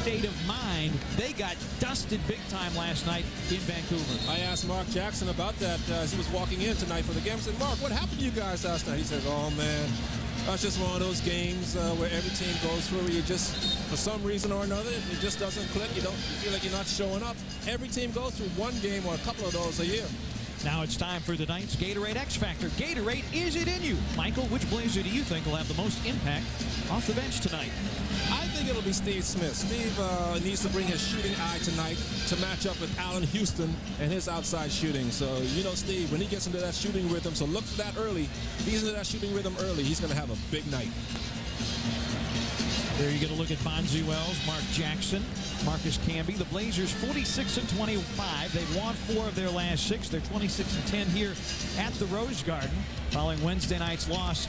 state of mind. They got dusted big time last night in Vancouver. I asked Mark Jackson about that as he was walking in tonight for the game. I said, Mark, what happened to you guys last night? He said, oh, man, that's just one of those games where every team goes through. You just, for some reason or another, it just doesn't click. You feel like you're not showing up. Every team goes through one game or a couple of those a year. Now it's time for tonight's Gatorade X Factor. Gatorade, is it in you? Michael, which Blazer do you think will have the most impact off the bench tonight? I think it'll be Steve Smith. Steve needs to bring his shooting eye tonight to match up with Allen Houston and his outside shooting. So, you know, Steve, when he gets into that shooting rhythm, so look for that early. If he's into that shooting rhythm early, he's going to have a big night. There you get a look at B.Wells, Mark Jackson, Marcus Camby. The Blazers 46-25. They've won 4 of their last 6. They're 26-10 here at the Rose Garden following Wednesday night's loss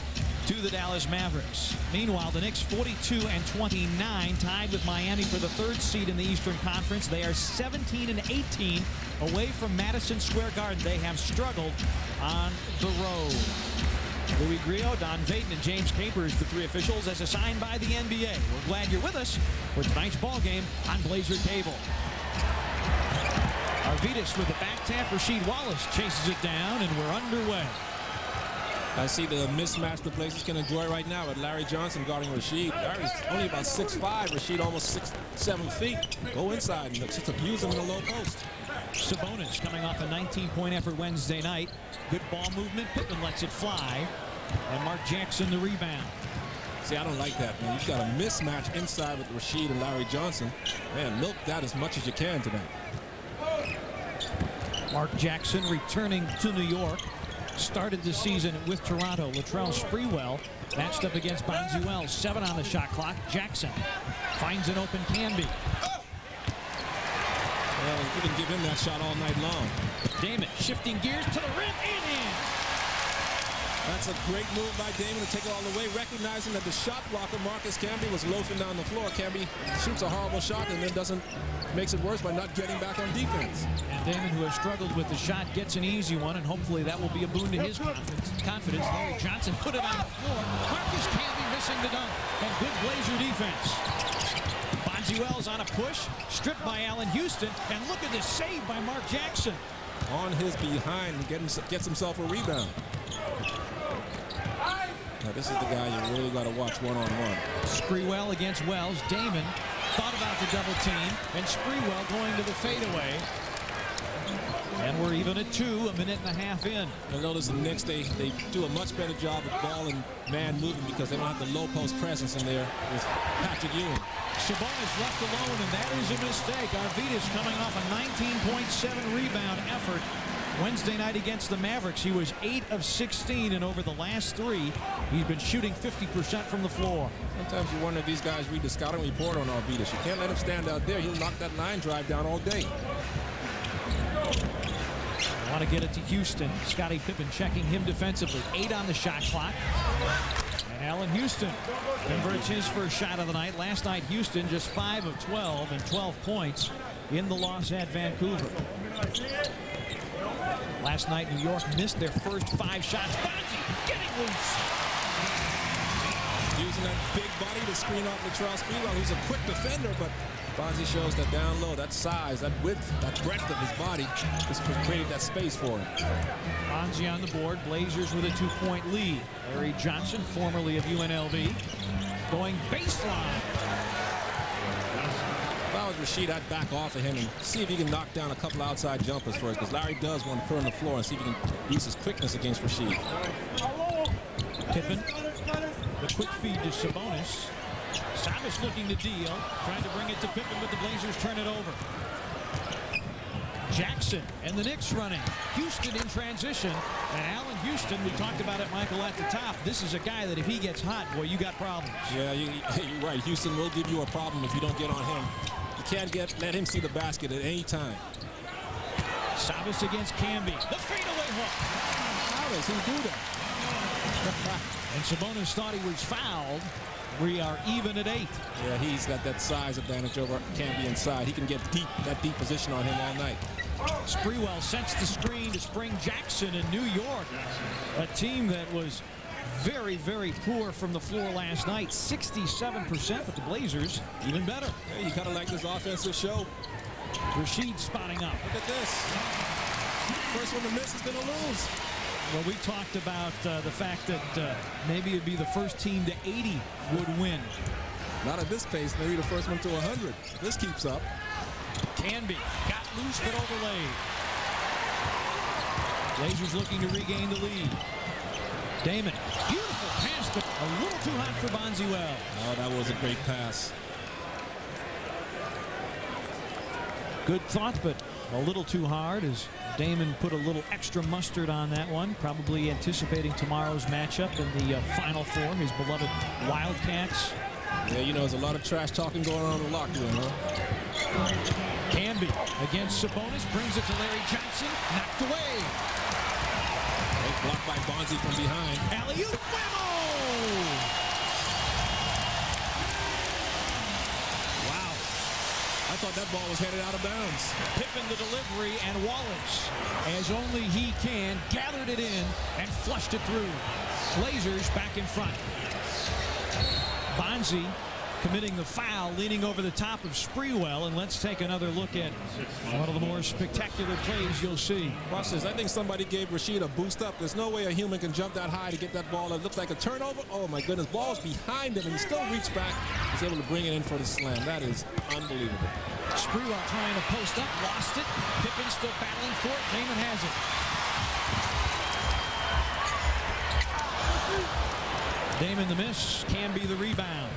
to the Dallas Mavericks. Meanwhile, the Knicks 42-29, tied with Miami for the 3rd seed in the Eastern Conference. They are 17-18 away from Madison Square Garden. They have struggled on the road. Louis Griot, Don Vaden, and James Capers, the 3 officials, as assigned by the NBA. We're glad you're with us for tonight's ball game on Blazer Cable. Arvidas with the back tap. R.Wallace chases it down, and we're underway. I see the mismatch the Blazers can enjoy right now with Larry Johnson guarding Rasheed. Larry's only about 6'5", Rasheed almost 6'7" feet. Go inside and just abuse him in the low post. Sabonis coming off a 19-point effort Wednesday night. Good ball movement. Pippen lets it fly. And Mark Jackson the rebound. See, I don't like that, man. You've got a mismatch inside with Rasheed and Larry Johnson. Man, milk that as much as you can tonight. Mark Jackson returning to New York. Started the season with Toronto. Latrell Sprewell matched up against B.Wells. 7 on the shot clock. Jackson finds an open Canby. Well, you can give him that shot all night long. Damon shifting gears to the rim and in. That's a great move by Damon to take it all the way, recognizing that the shot blocker, Marcus Camby, was loafing down the floor. Camby shoots a horrible shot and then makes it worse by not getting back on defense. And Damon, who has struggled with the shot, gets an easy one, and hopefully that will be a boon to his confidence. Larry Johnson put it on the floor. Marcus Camby missing the dunk, and good Blazer defense. B.Wells on a push, stripped by Allen Houston, and look at this save by Mark Jackson. On his behind, gets himself a rebound. Now, this is the guy you really got to watch one-on-one. Sprewell against Wells. Damon thought about the double team, and Sprewell going to the fadeaway. And we're even at 2, a minute and a half in. You'll notice the Knicks, they do a much better job of ball and man moving because they don't have the low post presence in there with Patrick Ewing. Sabonis left alone, and that is a mistake. Arvidas coming off a 19.7 rebound effort Wednesday night against the Mavericks. He was 8 of 16, and over the last 3, he's been shooting 50% from the floor. Sometimes you wonder if these guys read the scouting report on Arvidas. You can't let him stand out there. He'll knock that line drive down all day. I want to get it to Houston. Scottie Pippen checking him defensively. 8 on the shot clock. And Allen Houston converts his first shot of the night. Last night, Houston just 5 of 12 and 12 points in the loss at Vancouver. Last night, New York missed their first 5 shots. Bonzi getting loose. Using that big body to screen off Latrell Sprewell, who's a quick defender, but Bonzi shows that down low, that size, that width, that breadth of his body just created that space for him. Bonzi on the board. Blazers with a 2-point lead. Larry Johnson, formerly of UNLV, going baseline. If I was Rasheed, I'd back off of him and see if he can knock down a couple outside jumpers for us, because Larry does want to put on the floor and see if he can use his quickness against Rasheed. Pippen, the quick feed to Sabonis. Sabonis looking to deal, trying to bring it to Pippen, but the Blazers turn it over. Jackson and the Knicks running. Houston in transition. And Allen Houston, we talked about it, Michael, at the top. This is a guy that if he gets hot, boy, you got problems. Yeah, you're right. Houston will give you a problem if you don't get on him. You can't let him see the basket at any time. Sabonis against Camby. The fadeaway hook. How does he do that? And Sabonis thought he was fouled. We are even at 8. Yeah, he's got that size advantage over Camby inside. He can get that deep position on him all night. Sprewell sets the screen to Spring Jackson in New York. A team that was very, very poor from the floor last night. 67%, but the Blazers even better. Hey, you kind of like this offensive show. Rasheed spotting up. Look at this. First one to miss is going to lose. Well, we talked about the fact that maybe it'd be the first team to 80 would win. Not at this pace. Maybe the first one to 100. This keeps up. Canby got loose but overlaid. Blazers looking to regain the lead. Damon, beautiful pass, but a little too hot for Bonzi-Wells. Oh, that was a great pass. Good thought, but a little too hard as Damon put a little extra mustard on that one, probably anticipating tomorrow's matchup in the Final Four, his beloved Wildcats. Yeah, you know, there's a lot of trash talking going on in the locker room, huh? Canby against Sabonis, brings it to Larry Johnson, knocked away. Great block by Bonzi from behind. Alley-oop, whammo! Wow. I thought that ball was headed out of bounds. Pippen the delivery, and Wallace, as only he can, gathered it in and flushed it through. Blazers back in front. Bonzi committing the foul, leaning over the top of Sprewell, and let's take another look at one of the more spectacular plays you'll see. Watch this. I think somebody gave Rasheed a boost up. There's no way a human can jump that high to get that ball. It looks like a turnover. Oh, my goodness. Ball's behind him, and he still reached back. He's able to bring it in for the slam. That is unbelievable. Sprewell trying to post up, lost it. Pippen still battling for it. Damon has it. Damon the miss, can be the rebound.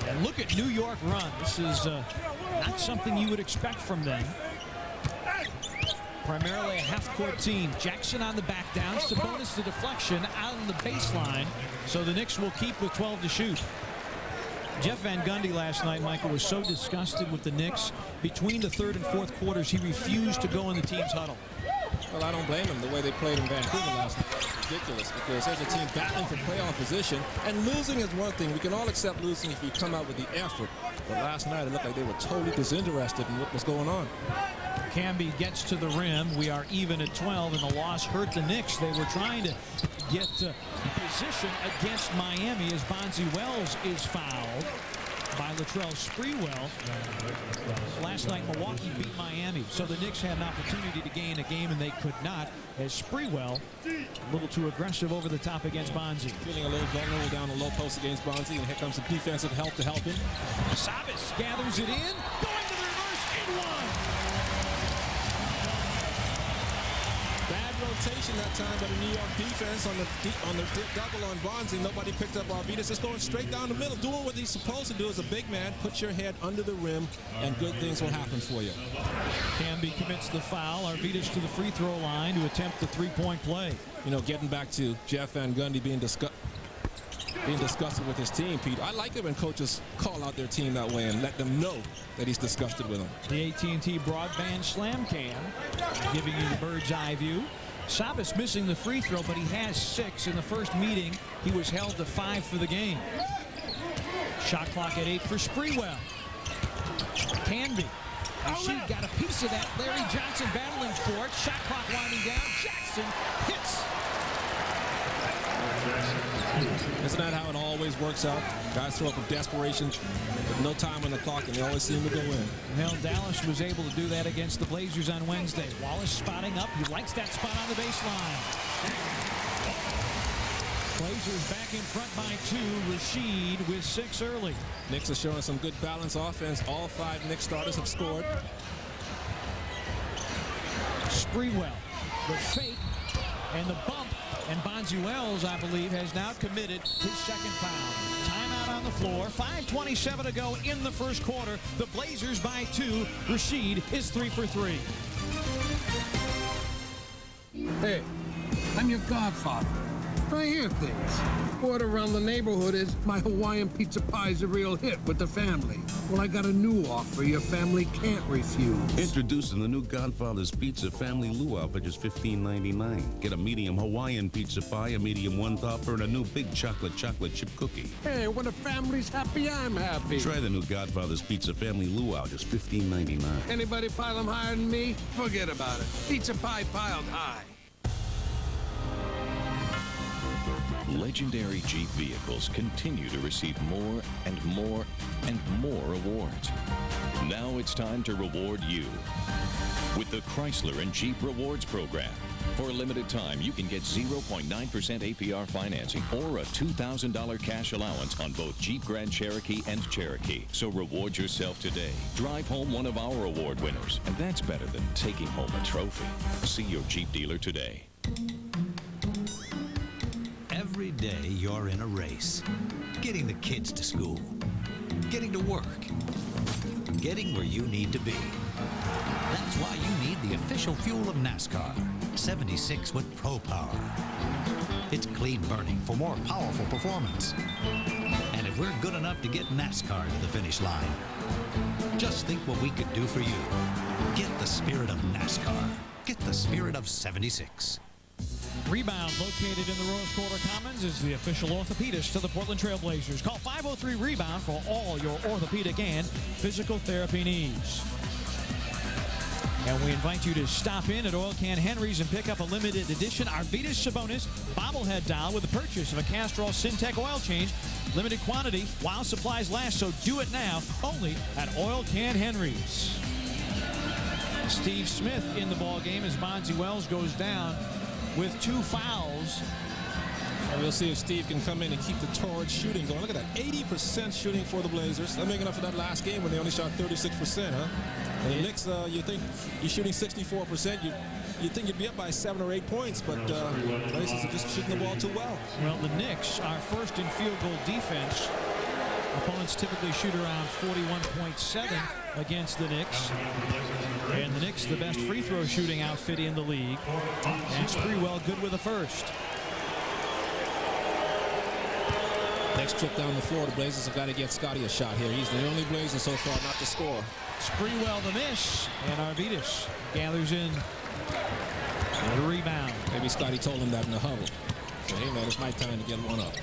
And look at New York run. This is not something you would expect from them. Primarily a half-court team. Jackson on the back down. Sabonis the deflection out on the baseline. So the Knicks will keep with 12 to shoot. Jeff Van Gundy last night, Michael, was so disgusted with the Knicks. Between the third and fourth quarters, he refused to go in the team's huddle. Well, I don't blame him. The way they played in Vancouver last night was ridiculous, because there's a team battling for playoff position, and losing is one thing. We can all accept losing if you come out with the effort. But last night, it looked like they were totally disinterested in what was going on. Canby gets to the rim. We are even at 12, and the loss hurt the Knicks. They were trying to get position against Miami as Bonzi-Wells is fouled by Latrell Sprewell. Last night, Milwaukee beat Miami, so the Knicks had an opportunity to gain a game, and they could not, as Sprewell, a little too aggressive over the top against Bonzi. Feeling a little vulnerable down the low post against Bonzi, and here comes the defensive help to help him. Sabas gathers it in, going to the reverse, and one. Bad rotation that time by the New York defense on the double on Bonzi. Nobody picked up Arvidas. Just going straight down the middle, doing what he's supposed to do as a big man. Put your head under the rim, and good things will happen for you. Canby commits the foul. Arvidas to the free throw line to attempt the three-point play. You know, getting back to Jeff Van Gundy being disgusted with his team, Pete. I like it when coaches call out their team that way and let them know that he's disgusted with them. The AT&T broadband slam cam giving you the bird's eye view. Sabas missing the free throw, but he has 6. In the first meeting, he was held to 5 for the game. Shot clock at 8 for Sprewell. Canby. She got a piece of that. Larry Johnson battling for it. Shot clock winding down. Jackson hits. Isn't that how it always works out? Guys throw up a desperation with no time on the clock, and they always seem to go in. Well, Dallas was able to do that against the Blazers on Wednesday. Wallace spotting up. He likes that spot on the baseline. Blazers back in front by 2. Rasheed with 6 early. Knicks are showing some good balanced offense. All 5 Knicks starters have scored. Sprewell, the fake, and the bump. And Bonzi-Wells, I believe, has now committed his second foul. Timeout on the floor. 5:27 to go in the first quarter. The Blazers by 2. Rasheed is 3 for 3. Hey, I'm your godfather. I hear things. Word around the neighborhood is my Hawaiian pizza pie's a real hit with the family. Well, I got a new offer your family can't refuse. Introducing the new Godfather's Pizza Family Luau for just $15.99. Get a medium Hawaiian pizza pie, a medium one-topper, and a new big chocolate chip cookie. Hey, when the family's happy, I'm happy. Try the new Godfather's Pizza Family Luau, just $15.99. Anybody pile them higher than me? Forget about it. Pizza pie piled high. legendary Jeep vehicles continue to receive more and more and more awards. Now it's time to reward you with the Chrysler and Jeep Rewards Program. For a limited time, you can get 0.9% APR financing or a $2,000 cash allowance on both Jeep Grand Cherokee and Cherokee. So reward yourself today. Drive home one of our award winners, and that's better than taking home a trophy. See your Jeep dealer today. Every day you're in a race. Getting the kids to school. Getting to work. Getting where you need to be. That's why you need the official fuel of NASCAR, 76 with Pro Power. It's clean burning for more powerful performance. And if we're good enough to get NASCAR to the finish line, just think what we could do for you. Get the spirit of NASCAR. Get the spirit of 76. Rebound located in the Rose Quarter Commons is the official orthopedist to the Portland Trail Blazers. Call 503-REBOUND for all your orthopedic and physical therapy needs. And we invite you to stop in at Oil Can Henry's and pick up a limited edition A.Sabonis bobblehead doll with the purchase of a Castrol Syntec oil change. Limited quantity while supplies last, so do it now, only at Oil Can Henry's. Steve Smith in the ball game as B.Wells goes down with 2 fouls. And we'll see if Steve can come in and keep the torrid shooting going. Look at that, 80% shooting for the Blazers. They're making up for that last game when they only shot 36%, huh? And the Knicks, you think you're shooting 64%, you think you'd be up by 7 or 8 points, but Blazers are just shooting the ball too well. Well, the Knicks are first in field goal defense. Opponents typically shoot around 41.7 against the Knicks. And the Knicks, the best free throw shooting outfit in the league. And it's pretty well good with a first. Next trip down the floor, the Blazers have got to get Scotty a shot here. He's the only Blazer so far not to score. Sprewell the miss, and Arvidas gathers in the rebound. Maybe Scotty told him that in the huddle. So, hey, man, it's my time to get one up.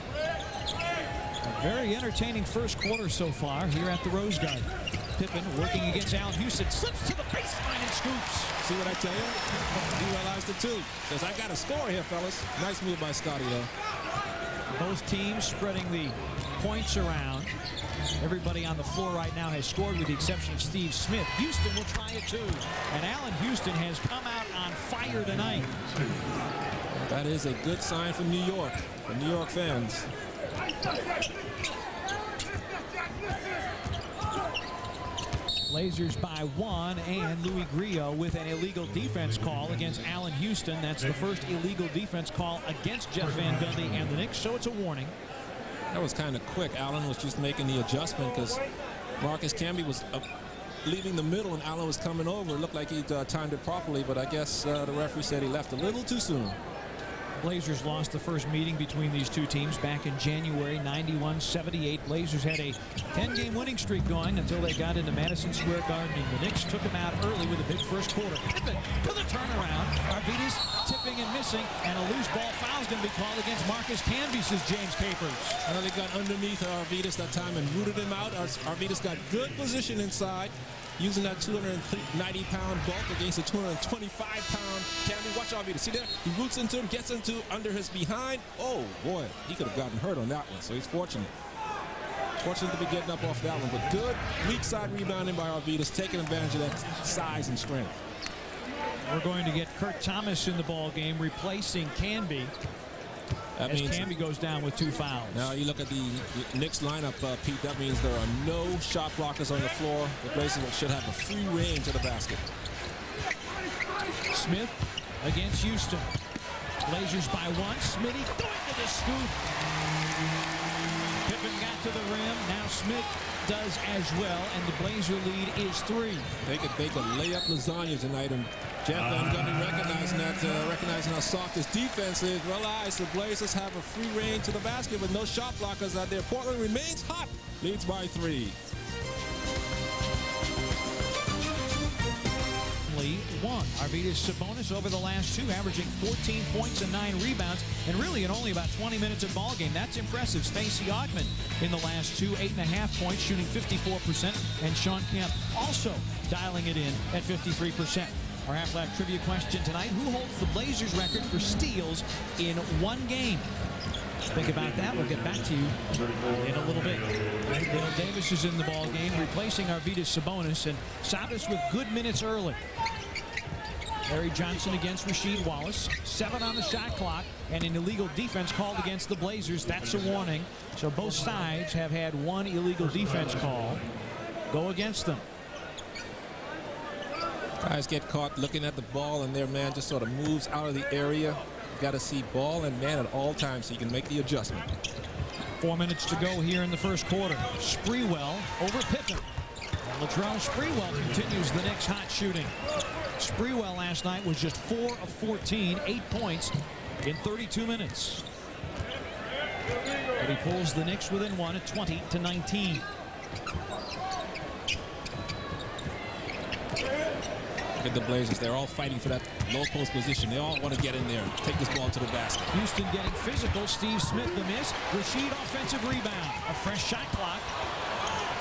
A very entertaining first quarter so far here at the Rose Garden. Pippen working against Allen Houston, slips to the baseline and scoops. See what I tell you? He realized it too. Says, I got a score here, fellas. Nice move by Scotty, though. Both teams spreading the points around. Everybody on the floor right now has scored with the exception of Steve Smith. Houston will try it too. And Allen Houston has come out on fire tonight. That is a good sign for New York, for New York fans. Blazers by 1, and Louis Grillo with an illegal defense call against Allen Houston. That's the first illegal defense call against Jeff Van Gundy and the Knicks, so it's a warning. That was kind of quick. Allen was just making the adjustment because Marcus Camby was leaving the middle and Allen was coming over. It looked like he timed it properly, but I guess the referee said he left a little too soon. Blazers lost the first meeting between these two teams back in January, 91-78. Blazers had a 10-game winning streak going until they got into Madison Square Garden, and the Knicks took them out early with a big first quarter. Pippen to the turnaround. Arvidas tipping and missing, and a loose ball foul is going to be called against Marcus Camby, says James Capers. I know they got underneath Arvidas that time and rooted him out. Arvidas got good position inside, using that 290-pound bulk against a 225-pound Camby. Watch Arvidas. See there? He roots into him, gets into under his behind. Oh, boy. He could have gotten hurt on that one, so he's fortunate. Fortunate to be getting up off that one, but good weak side rebounding by Arvidas, taking advantage of that size and strength. We're going to get Kurt Thomas in the ball game, replacing Camby. That as means Camby goes down with 2 fouls. Now you look at the Knicks lineup, Pete. That means there are no shot blockers on the floor. The Blazers should have a free range to the basket. Smith against Houston. Blazers by 1. Smitty going to the scoop. Pippen got to the rim. Now Smith does as well, and the Blazer lead is 3. They could lay up lasagna tonight, and Jeff Van Gundy recognizing how soft his defense is. Realize the Blazers have a free range to the basket with no shot blockers out there. Portland remains hot, leads by 3. 1. A.Sabonis over the last 2, averaging 14 points and 9 rebounds, and really in only about 20 minutes of ball game. That's impressive. Stacey Augmon in the last 2, 8.5 points, shooting 54%, and S.Kemp also dialing it in at 53%. Our half-lap trivia question tonight: who holds the Blazers record for steals in one game? Think about that. We'll get back to you in a little bit. Dale Davis is in the ball game, replacing A.Sabonis, and Sabonis with good minutes early. Larry Johnson against R.Wallace. 7 on the shot clock, and an illegal defense called against the Blazers. That's a warning. So both sides have had one illegal defense call go against them. Guys get caught looking at the ball, and their man just sort of moves out of the area. Got to see ball and man at all times so you can make the adjustment. 4 minutes to go here in the first quarter. Sprewell over Pippen. And Latrell Sprewell continues the Knicks' hot shooting. Sprewell last night was just 4 of 14, 8 points in 32 minutes. But he pulls the Knicks within one at 20-19. Look at the Blazers. They're all fighting for that low post position. They all want to get in there and take this ball to the basket. Houston getting physical. Steve Smith the miss. Rashid offensive rebound. A fresh shot clock.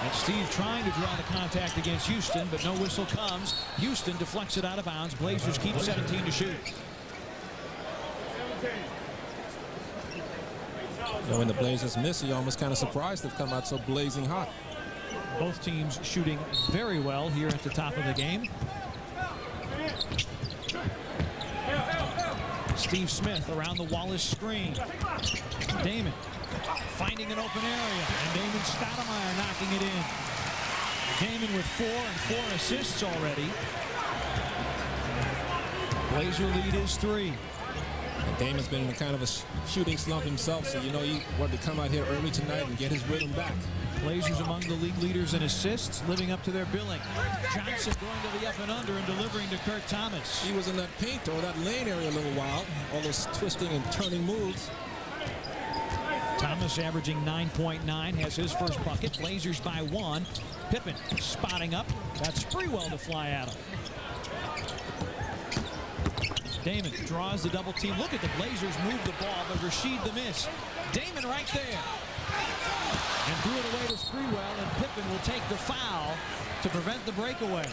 And Steve trying to draw the contact against Houston, but no whistle comes. Houston deflects it out of bounds. Blazers keep 17 to shoot. You know, when the Blazers miss, you're almost kind of surprised they've come out so blazing hot. Both teams shooting very well here at the top of the game. Steve Smith around the Wallace screen. Damon finding an open area, and D.Stoudamire knocking it in. Damon with 4 and 4 assists already. Blazer lead is 3. And Damon's been in a kind of a shooting slump himself, so you know he wanted to come out here early tonight and get his rhythm back. Blazers among the league leaders in assists, living up to their billing. Johnson going to the up and under and delivering to Kurt Thomas. He was in that paint or that lane area a little while. All those twisting and turning moves. Thomas averaging 9.9, has his first bucket. Blazers by 1. Pippen spotting up. Got Sprewell to fly at him. Damon draws the double team. Look at the Blazers move the ball, but Rashid the miss. Damon right there. And threw it away to Sprewell, and Pippen will take the foul to prevent the breakaway.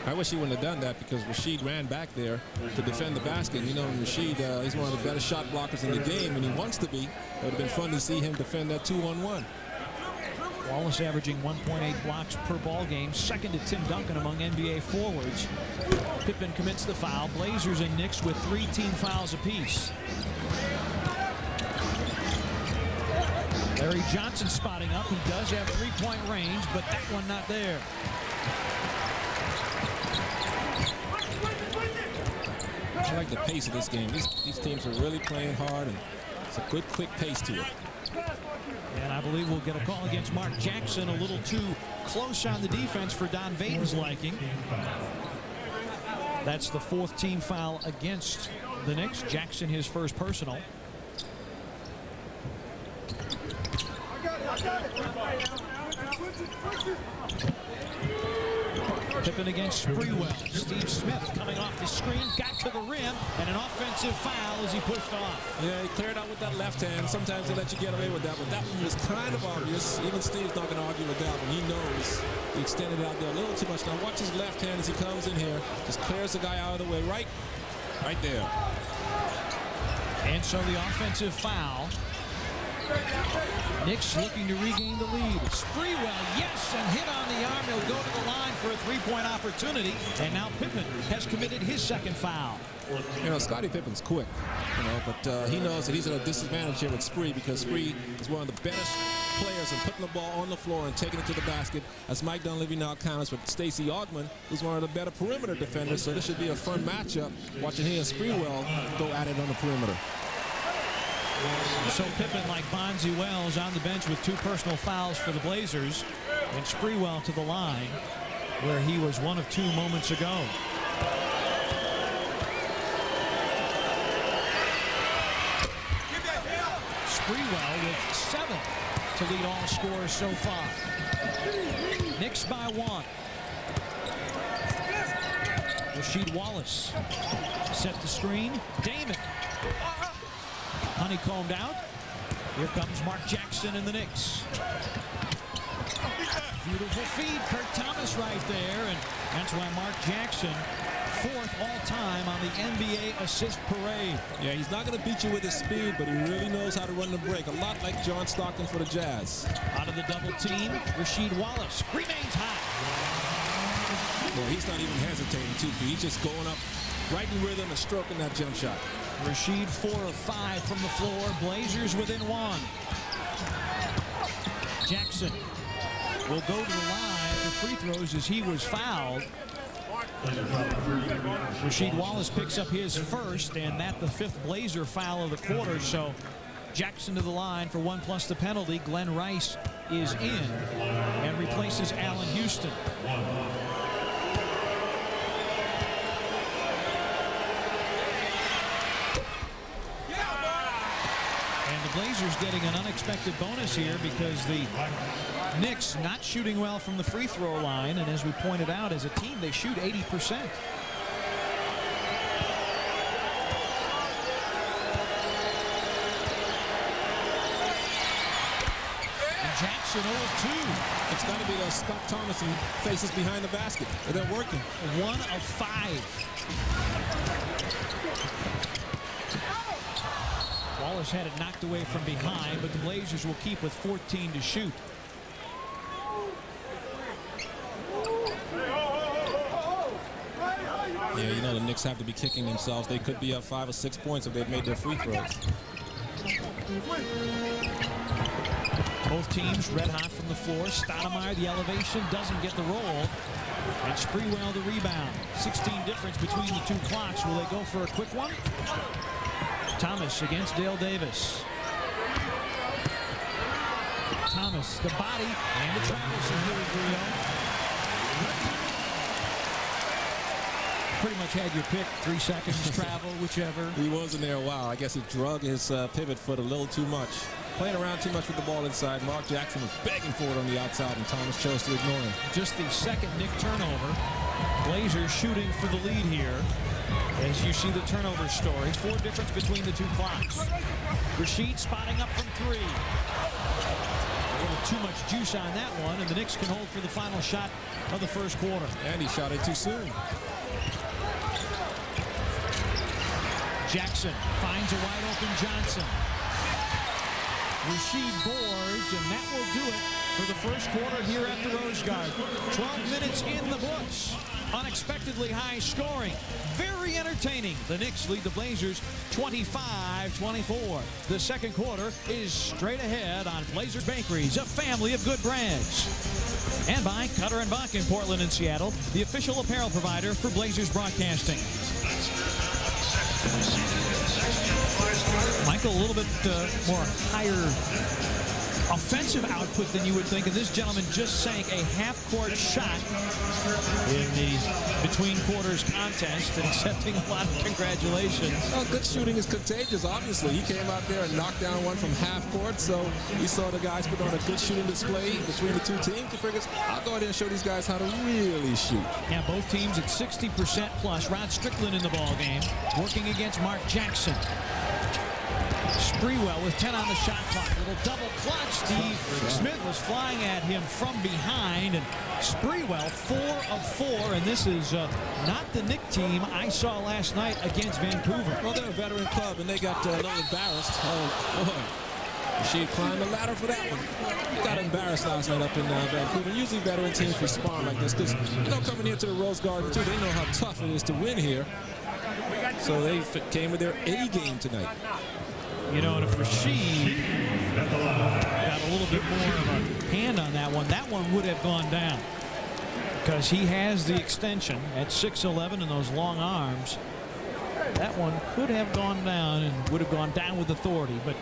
I wish he wouldn't have done that because Rashid ran back there to defend the basket. You know, Rashid, he's one of the better shot blockers in the game, and he wants to be. It would have been fun to see him defend that 2-on-1. Wallace averaging 1.8 blocks per ball game, second to Tim Duncan among NBA forwards. Pippen commits the foul. Blazers and Knicks with 3 team fouls apiece. Larry Johnson spotting up. He does have 3-point range, but that one not there. I like the pace of this game. These teams are really playing hard, and it's a good, quick pace to it. And I believe we'll get a call against Mark Jackson, a little too close on the defense for Don Vaden's liking. That's the 4th team foul against the Knicks. Jackson his first personal. Pippen against Sprewell. Steve Smith coming off the screen, got to the rim, and an offensive foul as he pushed off. Yeah, he cleared out with that left hand. Sometimes they let you get away with that, but that one was kind of obvious. Even Steve's not going to argue with that one. He knows he extended it out there a little too much. Now watch his left hand as he comes in here. Just clears the guy out of the way. Right there. And so the offensive foul. Knicks looking to regain the lead. Sprewell, yes, and hit on the arm. He'll go to the line for a 3-point opportunity. And now Pippen has committed his second foul. You know, Scottie Pippen's quick, you know, but he knows that he's at a disadvantage here with Spree because Spree is one of the best players in putting the ball on the floor and taking it to the basket. As Mike Dunleavy now counters with Stacey Augmon, who's one of the better perimeter defenders. So this should be a fun matchup. Watching he and Sprewell go at it on the perimeter. So Pippen, like Bonzi Wells, on the bench with 2 personal fouls for the Blazers, and Sprewell to the line where he was 1 of 2 moments ago. Sprewell with 7 to lead all scorers so far. Knicks by 1. Rashid Wallace set the screen. Damon honeycombed out. Here comes Mark Jackson and the Knicks. Beautiful feed. Kurt Thomas right there. And that's why Mark Jackson 4th all-time on the NBA assist parade. Yeah, he's not going to beat you with his speed, but he really knows how to run the break. A lot like John Stockton for the Jazz. Out of the double team, R.Wallace remains high. Well, he's not even hesitating, too. He's just going up right in rhythm and stroking that jump shot. Rasheed 4 of 5 from the floor. Blazers within 1. Jackson will go to the line for free throws as he was fouled. R.Wallace picks up his first, and that the 5th Blazer foul of the quarter. So Jackson to the line for 1 plus the penalty. Glenn Rice is in and replaces Allen Houston. And the Blazers getting an unexpected bonus here because the Knicks not shooting well from the free throw line, and as we pointed out, as a team they shoot 80%. And Jackson 0-2. It's got to be those Scott Thomas faces behind the basket. They're working. 1 of 5. Wallace had it knocked away from behind, but the Blazers will keep with 14 to shoot. Yeah, you know the Knicks have to be kicking themselves. They could be up 5 or 6 points if they've made their free throws. Both teams red hot from the floor. Stoudamire, the elevation, doesn't get the roll. And Sprewell, the rebound. 16 difference between the two clocks. Will they go for a quick one? Thomas against Dale Davis. Thomas, the body, and the travels in Louis Griot. Pretty much had your pick. 3 seconds, travel, whichever. He wasn't there a while. I guess he drug his pivot foot a little too much. Playing around too much with the ball inside. Mark Jackson was begging for it on the outside, and Thomas chose to ignore him. Just the second Knick turnover. Blazers shooting for the lead here. As you see the turnover story, 4 difference between the two clocks. Rasheed spotting up from 3. A little too much juice on that one, and the Knicks can hold for the final shot of the first quarter. And he shot it too soon. Jackson finds a wide open Johnson. Rasheed boards, and that will do it for the first quarter here at the Rose Garden. 12 minutes in the books. Unexpectedly high scoring. Very entertaining. The Knicks lead the Blazers 25-24. The second quarter is straight ahead on Blazers Bakeries, a family of good brands. And by Cutter & Buck in Portland and Seattle, the official apparel provider for Blazers broadcasting. Michael, a little bit more higher offensive output than you would think, and this gentleman just sank a half-court shot in the between quarters contest, and accepting a lot of congratulations. Well, good shooting is contagious, obviously. He came out there and knocked down one from half court, so he saw the guys put on a good shooting display between the two teams. He figures, I'll go ahead and show these guys how to really shoot. Yeah, both teams at 60% plus. R.Strickland in the ball game, working against Mark Jackson. Sprewell with 10 on the shot clock. Little double clutch. Smith was flying at him from behind, and Sprewell 4 of 4, and this is not the Knick team I saw last night against Vancouver. Well, they're a veteran club, and they got a little embarrassed. Oh, boy. She climbed the ladder for that one. He got embarrassed last night up in Vancouver. Usually veteran teams respond like this because, you know, coming here to the Rose Garden, too, they know how tough it is to win here. So they came with their A game tonight. You know, and if Rasheed got a little bit more of a hand on that one would have gone down. Because he has the extension at 6'11" and those long arms. That one could have gone down and would have gone down with authority. But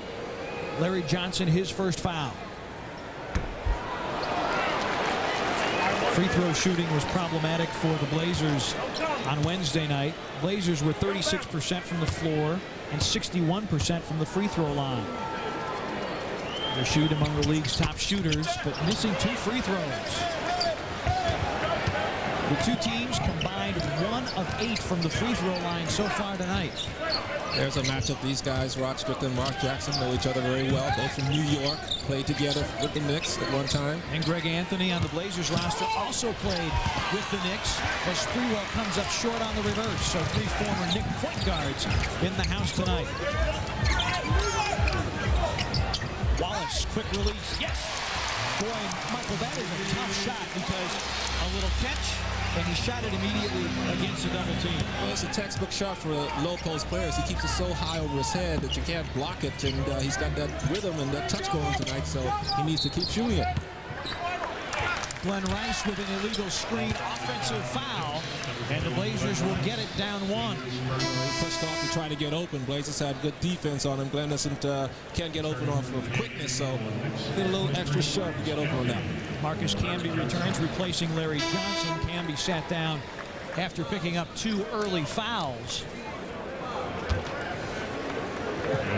Larry Johnson, his first foul. Free throw shooting was problematic for the Blazers on Wednesday night. Blazers were 36% from the floor and 61% from the free throw line. Rasheed among the league's top shooters, but missing 2 free throws. The two teams combined 1 of 8 from the free throw line so far tonight. There's a matchup. These guys, R.Strickland, Mark Jackson, know each other very well. Both from New York, played together with the Knicks at one time. And Greg Anthony on the Blazers roster also played with the Knicks, but Sprewell comes up short on the reverse. So 3 former Knick point guards in the house tonight. Wallace, quick release. Yes! Boy, Michael, that is a tough shot because a little catch, and he shot it immediately against a double team. Well, it's a textbook shot for low post players. He keeps it so high over his head that you can't block it, and he's got that rhythm and that touch going tonight, so he needs to keep shooting it. Glenn Rice with an illegal screen, offensive foul, and the Blazers will get it down 1. He pushed off to try to get open. Blazers had good defense on him. Glenn can't get open off of quickness, so get a little extra shove to get open on that. Marcus Camby returns, replacing Larry Johnson. Camby sat down after picking up 2 early fouls.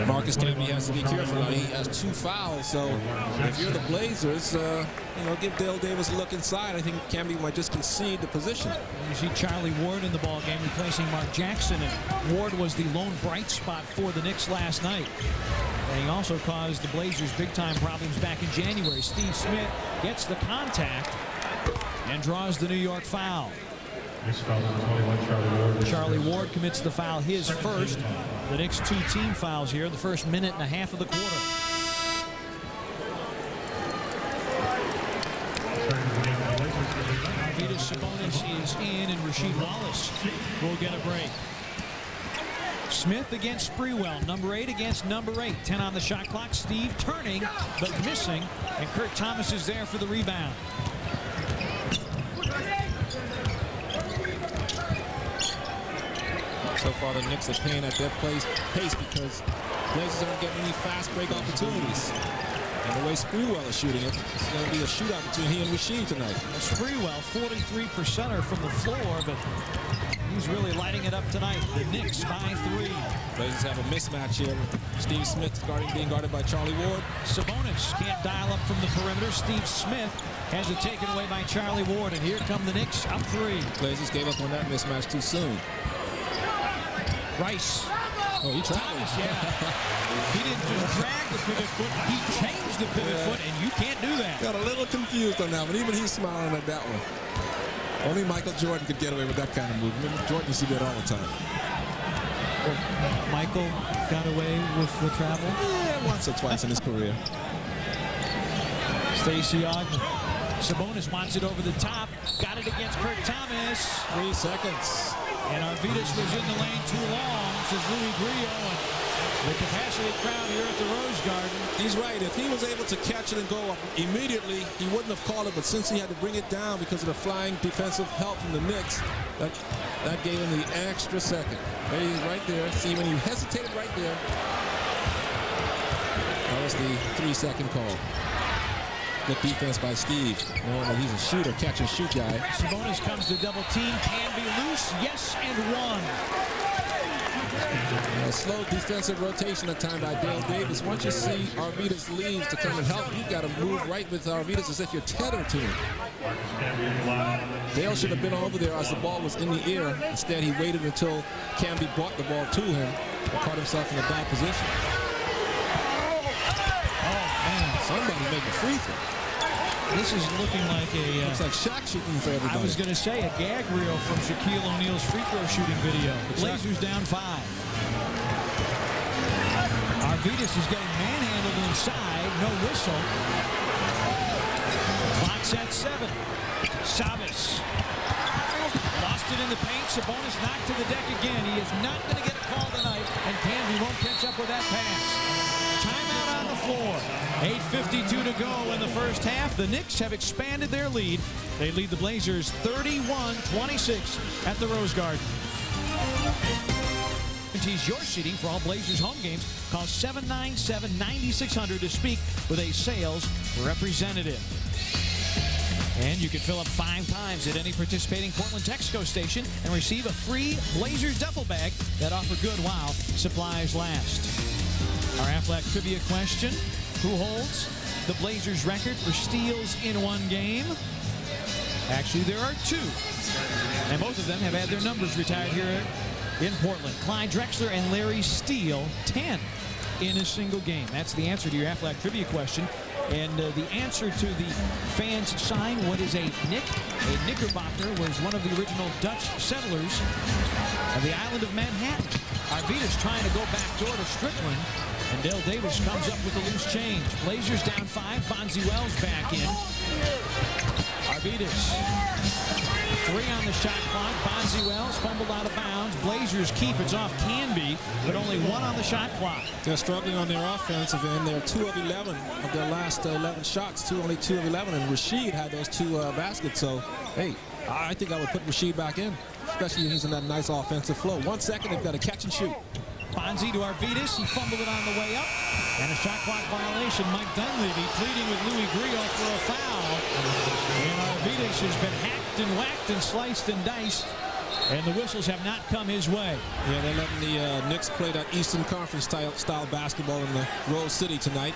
Marcus Camby has to be careful. He has 2 fouls, so if you're the Blazers, give Dale Davis a look inside. I think Camby might just concede the position. You see Charlie Ward in the ball game replacing Mark Jackson, and Ward was the lone bright spot for the Knicks last night. And he also caused the Blazers big-time problems back in January. Steve Smith gets the contact and draws the New York foul. Charlie Ward commits the foul, his first. The Knicks 2 team fouls here, the first minute and a half of the quarter. A.Sabonis is in, and Rasheed Wallace will get a break. Smith against Sprewell, number 8 against number 8. 10 on the shot clock. Steve turning, but missing, and Kurt Thomas is there for the rebound. So far, the Knicks are playing at their pace because Blazers aren't getting any fast break opportunities. And the way Sprewell is shooting it, it's going to be a shootout between he and Rasheed tonight. Sprewell, 43%er from the floor, but he's really lighting it up tonight. The Knicks by 3. Blazers have a mismatch here. Steve Smith being guarded by Charlie Ward. Sabonis can't dial up from the perimeter. Steve Smith has it taken away by Charlie Ward, and here come the Knicks up 3. Blazers gave up on that mismatch too soon. Rice. Oh, he tried. Thomas, yeah. He didn't just drag the pivot foot, he changed the pivot foot, and you can't do that. Got a little confused on that one. Even he's smiling at that one. Only Michael Jordan could get away with that kind of movement. Jordan used to do that all the time. Michael got away with the travel? Yeah, once or twice in his career. Stacey Ogden. Sabonis wants it over the top. Got it against Kurt Thomas. 3 seconds. And Arvidas was in the lane too long, says Louis Grillo. And the capacity crowd here at the Rose Garden. He's right. If he was able to catch it and go up immediately, he wouldn't have called it. But since he had to bring it down because of the flying defensive help from the Knicks, that gave him the extra second. There he is right there. See, when he hesitated right there, that was the 3-second call. Good defense by Steve. Knowing that he's a shooter, catch and shoot guy. Sabonis comes to double team. Can be loose. Yes, and 1. A slow defensive rotation at time by Dale Davis. Once you see Arvidas leaves to come and help, you've got to move right with Arvidas as if you're tethered to him. Dale should have been over there as the ball was in the air. Instead, he waited until Camby brought the ball to him and caught himself in a bad position. Oh, man. Somebody make a free throw. This is looking like a... Looks like shot shooting for everybody. I was going to say a gag reel from Shaquille O'Neal's free throw shooting video. The Blazers down 5. Arvidas is getting manhandled inside. No whistle. Clock's at 7. Sabas. Lost it in the paint. Sabonis knocked to the deck again. He is not going to get a call tonight, and Camby won't catch up with that pass. Timeout on the floor. 8:52 to go in the first half. The Knicks have expanded their lead. They lead the Blazers 31-26 at the Rose Garden. Guarantees your seating for all Blazers home games. Call 797-9600 to speak with a sales representative. And you can fill up 5 times at any participating Portland Texaco station and receive a free Blazers duffel bag that offer good while supplies last. Our Aflac trivia question: who holds the Blazers record for steals in one game? Actually, there are 2. And both of them have had their numbers retired here in Portland. Clyde Drexler and Larry Steele, 10 in a single game. That's the answer to your Aflac trivia question. And the answer to the fans sign, what is a Knick? A Knickerbocker was one of the original Dutch settlers of the island of Manhattan. Arvidas trying to go back door to Strickland. And Dale Davis comes up with a loose change. Blazers down 5. B.Wells back in. Arvidas. 3 on the shot clock. B.Wells fumbled out of bounds. Blazers keep. It's off Canby, but only 1 on the shot clock. They're struggling on their offensive end. They're 2 of 11 of their last 11 shots. Only 2 of 11. And Rasheed had those 2 baskets. So, hey, I think I would put Rasheed back in, especially when he's in that nice offensive flow. 1 second, they've got a catch and shoot. Bonzi to Arvidas. He fumbled it on the way up. And a shot clock violation. Mike Dunleavy pleading with Louis Griot for a foul. And Arvidas has been hacked and whacked and sliced and diced. And the whistles have not come his way. Yeah, they're letting the Knicks play that Eastern Conference style basketball in the Rose City tonight.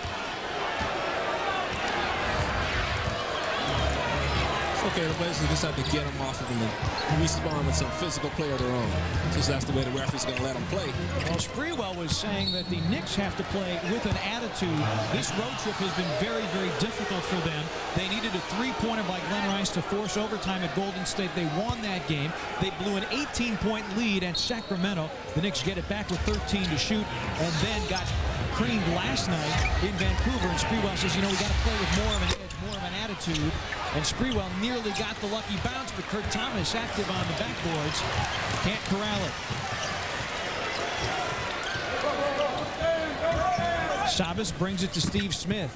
Okay, the Blazers just have to get them off of them and respond with some physical play of their own. Just that's the way the referee's going to let them play. Well, Sprewell was saying that the Knicks have to play with an attitude. This road trip has been very, very difficult for them. They needed a 3-pointer by Glenn Rice to force overtime at Golden State. They won that game. They blew an 18-point lead at Sacramento. The Knicks get it back with 13 to shoot and then got creamed last night in Vancouver. And Sprewell says, you know, we got to play with more of an edge, more of an attitude. And Sprewell nearly got the lucky bounce, but Kurt Thomas active on the backboards. Can't corral it. Sabas brings it to Steve Smith.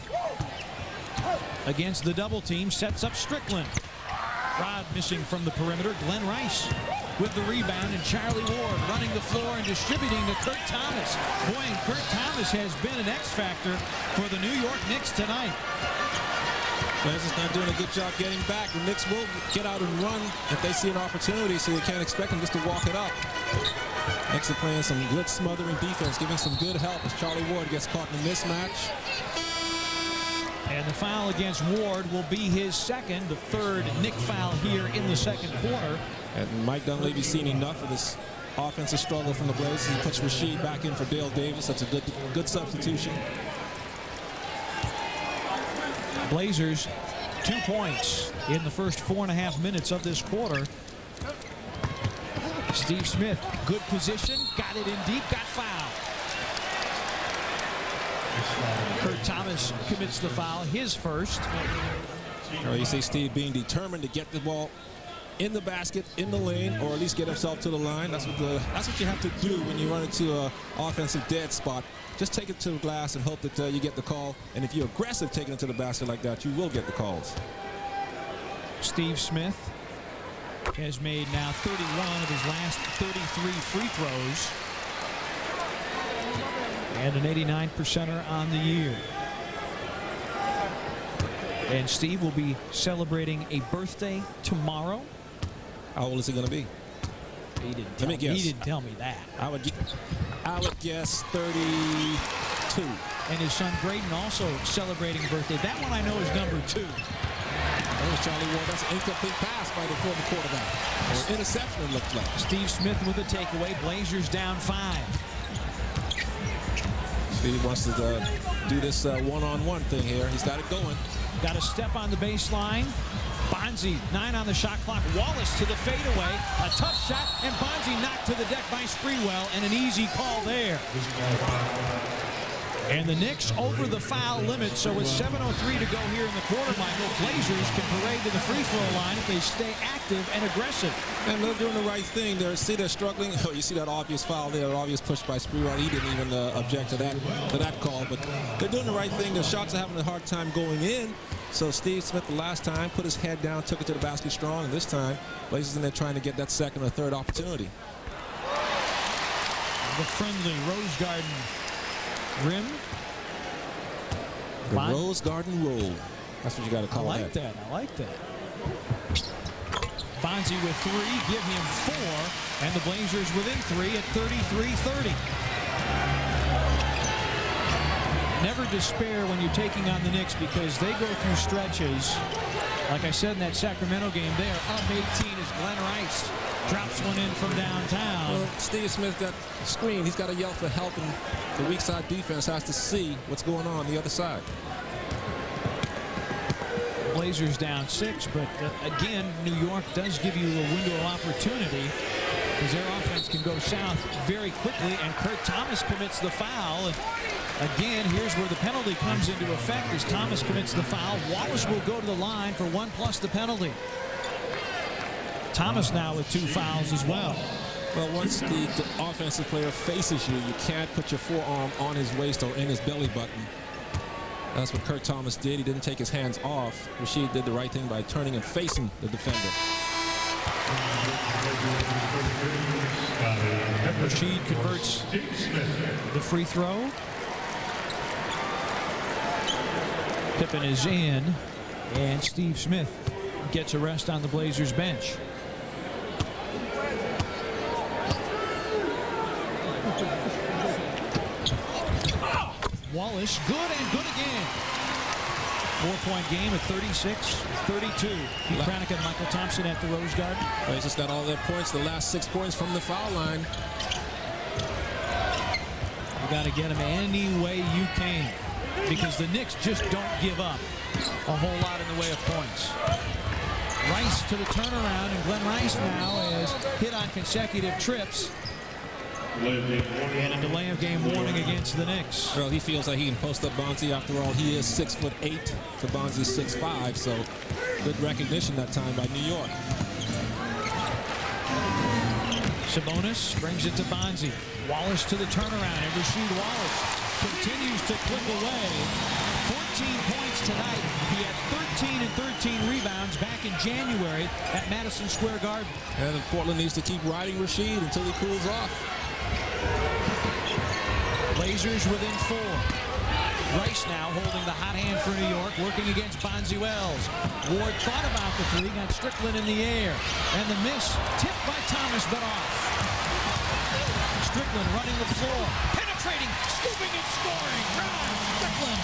Against the double team, sets up Strickland. Rod missing from the perimeter. Glenn Rice with the rebound, and Charlie Ward running the floor and distributing to Kurt Thomas. Boy, and Kurt Thomas has been an X-factor for the New York Knicks tonight. Blazers not doing a good job getting back. The Knicks will get out and run if they see an opportunity, so you can't expect them just to walk it up. Knicks are playing some good smothering defense, giving some good help as Charlie Ward gets caught in a mismatch. And the foul against Ward will be his second, the third Knick foul here in the second quarter. And Mike Dunleavy's seen enough of this offensive struggle from the Blazers. He puts Rasheed back in for Dale Davis. That's a good substitution. Blazers 2 points in the first 4.5 minutes of this quarter. Steve Smith, good position, got it in deep, got fouled. Kurt Thomas commits the foul, his first. Well, you see Steve being determined to get the ball in the basket, in the lane, or at least get himself to the line. That's what you have to do when you run into an offensive dead spot. Just take it to the glass and hope that you get the call. And if you're aggressive taking it to the basket like that, you will get the calls. Steve Smith has made now 31 of his last 33 free throws. And an 89%er on the year. And Steve will be celebrating a birthday tomorrow. How old is he going to be? He didn't tell me that. I would guess 32. And his son Braden also celebrating a birthday. That one I know is number 2. That was Charlie Ward. That's an incomplete pass by the former quarterback. Or interception, it looked like. Steve Smith with a takeaway. Blazers down 5. Steve wants to do this one-on-one thing here. He's got it going. Got a step on the baseline. Bonzi, 9 on the shot clock. Wallace to the fadeaway. A tough shot, and Bonzi knocked to the deck by Sprewell, and an easy call there. And the Knicks over the foul limit, so with 7:03 to go here in the quarter, Michael, Blazers can parade to the free throw line if they stay active and aggressive. And they're doing the right thing. They're struggling. Oh, you see that obvious foul there, obvious push by Sprewell. He didn't even object to that call, but they're doing the right thing. Their shots are having a hard time going in. So Steve Smith the last time put his head down, took it to the basket strong, and this time Blazers in there trying to get that second or third opportunity. The friendly Rose Garden rim. The Rose Garden roll. That's what you got to call that. I like that. Bonzi with 3, give him 4, and the Blazers within 3 at 33-30. Never despair when you're taking on the Knicks because they go through stretches Like I said in that Sacramento game, they are up 18 as Glenn Rice drops one in from downtown. Well, Steve Smith got screened. He's got to yell for help, and the weak side defense has to see what's going on the other side. Blazers down 6, but again, New York does give you a window of opportunity because their offense can go south very quickly, and Kurt Thomas commits the foul. And again, here's where the penalty comes into effect as Thomas commits the foul. Wallace will go to the line for 1 plus the penalty. Thomas now with 2 fouls as well. Well, once the offensive player faces you, you can't put your forearm on his waist or in his belly button. That's what Kurt Thomas did. He didn't take his hands off. Rasheed did the right thing by turning and facing the defender. Rasheed converts the free throw. Pippen is in, and Steve Smith gets a rest on the Blazers bench. Wallace, good and good again. 4-point game at 36-32. Pete Pranica and Michael Thompson at the Rose Garden. Well, he's just got all their points, the last 6 points from the foul line. You got to get them any way you can because the Knicks just don't give up a whole lot in the way of points. Rice to the turnaround, and Glenn Rice now has hit on consecutive trips. And a delay of game warning against the Knicks. Well, he feels like he can post up Bonzi. After all, he is 6'8" to Bonzi's 6'5", so good recognition that time by New York. Sabonis brings it to Bonzi. Wallace to the turnaround, and Rasheed Wallace continues to clip away. 14 points tonight. He had 13 and 13 rebounds back in January at Madison Square Garden. And Portland needs to keep riding Rasheed until he cools off. Blazers within 4. Rice now holding the hot hand for New York, working against B.Wells. Ward thought about the 3, got Strickland in the air, and the miss tipped by Thomas, but off. Strickland running the floor, penetrating, scooping and scoring. Strickland.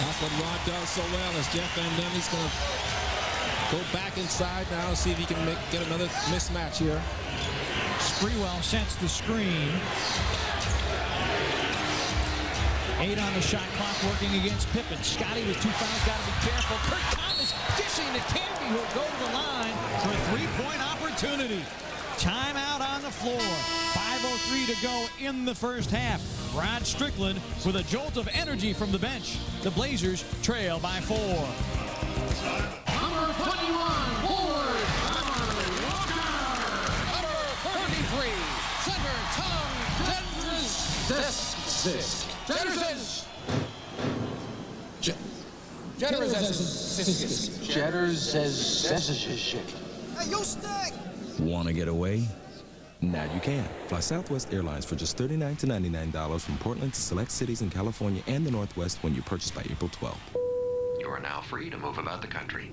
That's what Rod does so well. As Jeff Van Gundy's going to go back inside now and see if he can get another mismatch here. Sprewell sets the screen. 8 on the shot clock, working against Pippen. Scotty with 2 fouls, got to be careful. Kurt Thomas dishing to Camby, who'll go to the line for a 3-point opportunity. Timeout on the floor. 5:03 to go in the first half. Rod Strickland with a jolt of energy from the bench. The Blazers trail by 4. Number 21, forward, number 33, center, Tom Hey, yo, Stack! Want to get away? Now you can. Fly Southwest Airlines for just $39 to $99 from Portland to select cities in California and the Northwest when you purchase by April 12th. You are now free to move about the country.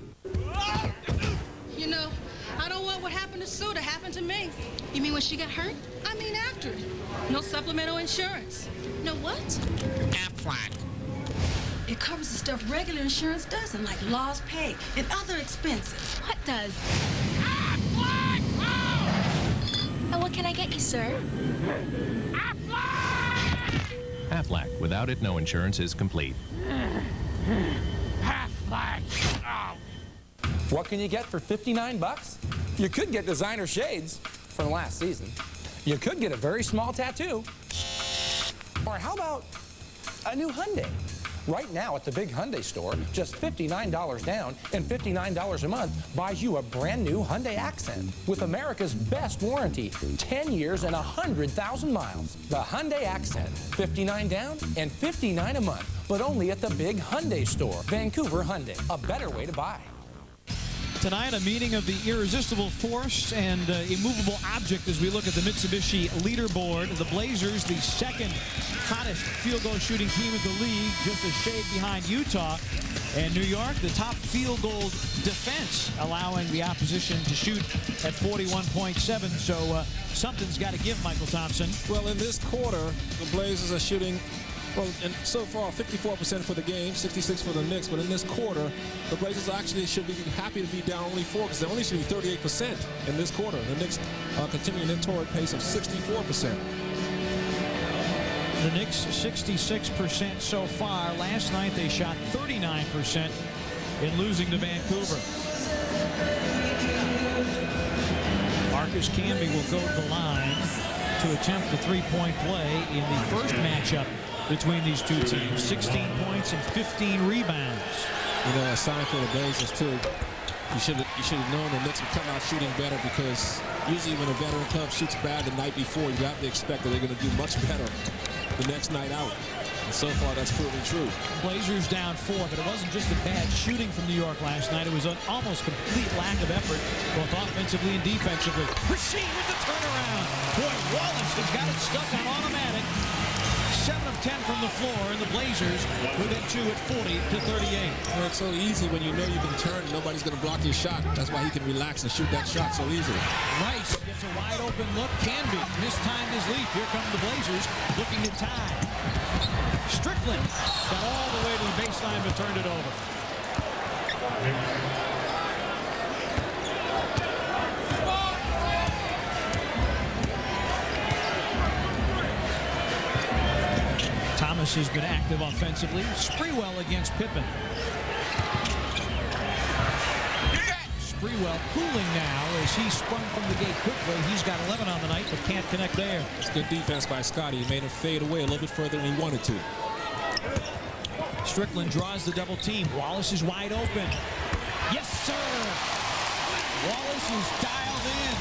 You know, I don't want what happened to Sue to happen to me. You mean when she got hurt? I mean after. No supplemental insurance. No what? Aflac. It covers the stuff regular insurance doesn't, like lost pay and other expenses. What does? Aflac! And what can I get you, sir? Aflac! Aflac. Without it, no insurance is complete. Aflac! Oh. What can you get for 59 bucks? You could get designer shades from last season. You could get a very small tattoo. Or how about a new Hyundai? Right now at the big Hyundai store, just $59 down and $59 a month buys you a brand new Hyundai Accent with America's best warranty, 10 years and 100,000 miles. The Hyundai Accent, $59 down and $59 a month, but only at the big Hyundai store. Vancouver Hyundai, a better way to buy. Tonight, a meeting of the irresistible force and immovable object as we look at the Mitsubishi leaderboard. The Blazers, the second hottest field goal shooting team in the league, just a shade behind Utah. And New York, the top field goal defense, allowing the opposition to shoot at 41.7. So something's got to give, Michael Thompson. Well, in this quarter, the Blazers are shooting Well, and so far, 54% for the game, 66% for the Knicks. But in this quarter, the Blazers actually should be happy to be down only 4 because they only should be 38% in this quarter. The Knicks are continuing their torrid pace of 64%. The Knicks 66% so far. Last night they shot 39% in losing to Vancouver. Marcus Camby will go to the line to attempt the three-point play in the first matchup between these two teams. 16 points and 15 rebounds. You know, a sign for the Blazers too. You should have known the Knicks would come out shooting better because usually when a veteran club shoots bad the night before, you have to expect that they're going to do much better the next night out. And so far, that's proven true. Blazers down 4, but it wasn't just a bad shooting from New York last night. It was an almost complete lack of effort, both offensively and defensively. Rasheed with the turnaround. Boy, Wallace has got it stuck on automatic. 7 of 10 from the floor, and the Blazers within 2 at 40-38. Well, it's so easy when you know you can turn. Nobody's going to block your shot. That's why he can relax and shoot that shot so easily. Rice gets a wide open look. Canby mistimed his leap. Here come the Blazers looking to tie. Strickland got all the way to the baseline but turned it over. Thomas has been active offensively. Sprewell against Pippen. Sprewell cooling now as he sprung from the gate quickly. He's got 11 on the night but can't connect there. It's good defense by Scotty. He made him fade away a little bit further than he wanted to. Strickland draws the double team. Wallace is wide open. Yes, sir. Wallace is dialed in.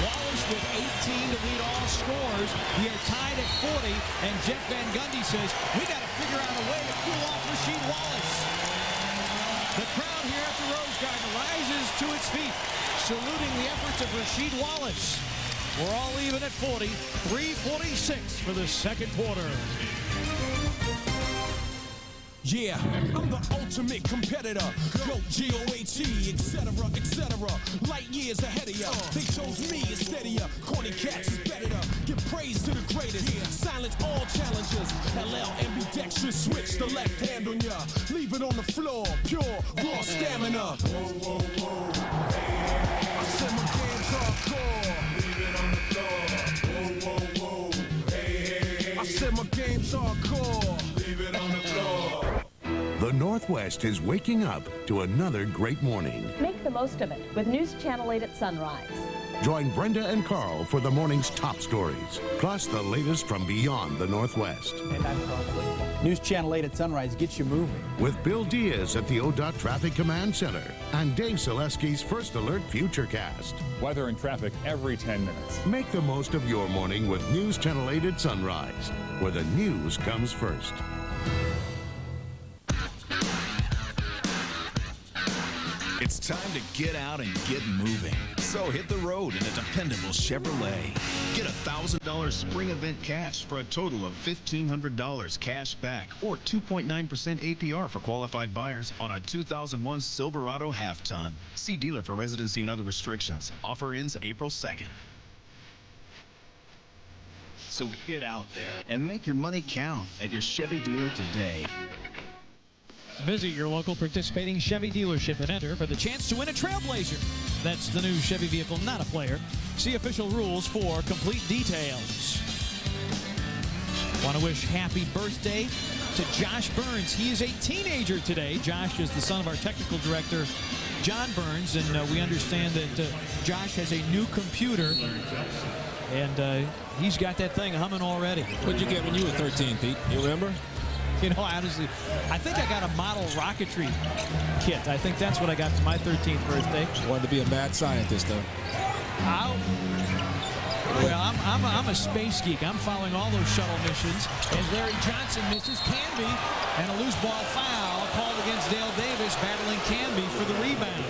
Wallace with 18 to lead all scores. We are tied at 40, and Jeff Van Gundy says, we got to figure out a way to cool off Rasheed Wallace. The crowd here at the Rose Garden rises to its feet, saluting the efforts of Rasheed Wallace. We're all even at 40, 3:46 for the second quarter. Yeah, I'm the ultimate competitor. GOAT, G-O-A-T, etc., etc. Light years ahead of ya. They chose me instead of ya. Corny cats is better to give praise to the greatest. Silence all challengers. LL ambidextrous. Switch the left hand on ya. Leave it on the floor. Pure, raw stamina. Whoa, whoa, whoa. I said my game's hardcore. Leave it on the floor. Whoa, whoa, whoa. Hey. I said my game's hardcore. Leave it on the floor. The Northwest is waking up to another great morning. Make the most of it with News Channel 8 at sunrise. Join Brenda and Carl for the morning's top stories, plus the latest from beyond the Northwest. And I'm Carl. News Channel 8 at sunrise gets you moving. With Bill Diaz at the ODOT Traffic Command Center and Dave Selesky's First Alert Futurecast. Weather and traffic every 10 minutes. Make the most of your morning with News Channel 8 at sunrise, where the news comes first. It's time to get out and get moving. So hit the road in a dependable Chevrolet. Get $1,000 spring event cash for a total of $1,500 cash back or 2.9% APR for qualified buyers on a 2001 Silverado half-ton. See dealer for residency and other restrictions. Offer ends April 2nd. So get out there and make your money count at your Chevy dealer today. Visit your local participating Chevy dealership and enter for the chance to win a Trailblazer. That's the new Chevy vehicle, not a player. See official rules for complete details. Want to wish happy birthday to Josh Burns. He is a teenager today. Josh is the son of our technical director, John Burns, and we understand that Josh has a new computer, and he's got that thing humming already. What'd you get when you were 13, Pete? You remember? You know, honestly, I think I got a model rocketry kit. I think that's what I got for my 13th birthday. Wanted to be a mad scientist, though. Well, I'm a space geek. I'm following all those shuttle missions. As Larry Johnson misses Canby, and a loose ball foul called against Dale Davis, battling Canby for the rebound.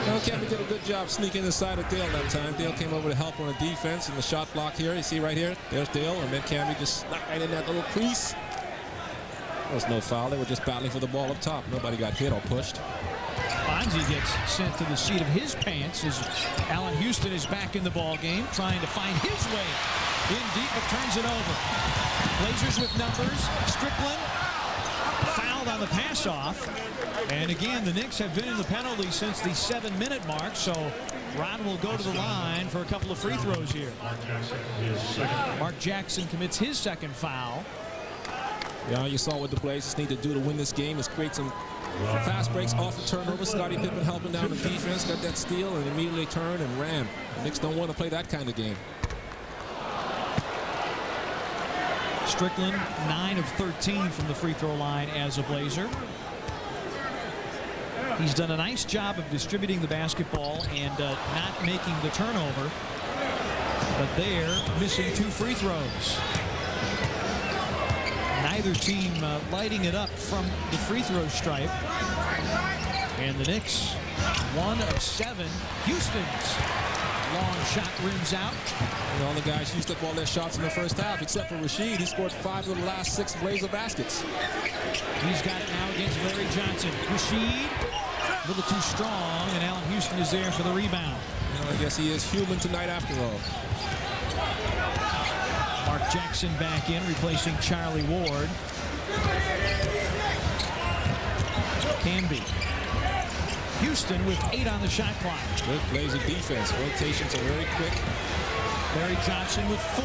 Well, Canby did a good job sneaking inside of Dale that time. Dale came over to help on the defense in the shot block here. You see right here, there's Dale, and then Canby just snuck right in that little crease. There was no foul. They were just battling for the ball up top. Nobody got hit or pushed. Fonzie gets sent to the seat of his pants as Allen Houston is back in the ball game, trying to find his way In deep, but turns it over. Blazers with numbers. Strickland fouled on the pass-off. And again, the Knicks have been in the penalty since the 7-minute mark, so Rod will go to the line for a couple of free throws here. Mark Jackson commits his second foul. Yeah, you saw what the Blazers need to do to win this game is create some fast breaks off the turnover. S.Pippen helping down the defense, got that steal, and immediately turned and ran. The Knicks don't want to play that kind of game. Strickland, 9 of 13 from the free throw line as a Blazer. He's done a nice job of distributing the basketball and not making the turnover. But they're missing 2 free throws. Neither team lighting it up from the free throw stripe. And the Knicks, 1 of 7. Houston's long shot rims out. And all the guys used up all their shots in the first half, except for Rasheed. He scored 5 of the last 6 Blazer baskets. He's got it now against Larry Johnson. Rasheed, a little too strong, and Allen Houston is there for the rebound. Well, I guess he is human tonight after all. Mark Jackson back in, replacing Charlie Ward. Canby. Houston with 8 on the shot clock. Good Blazer defense. Rotations are very quick. Larry Johnson with 4.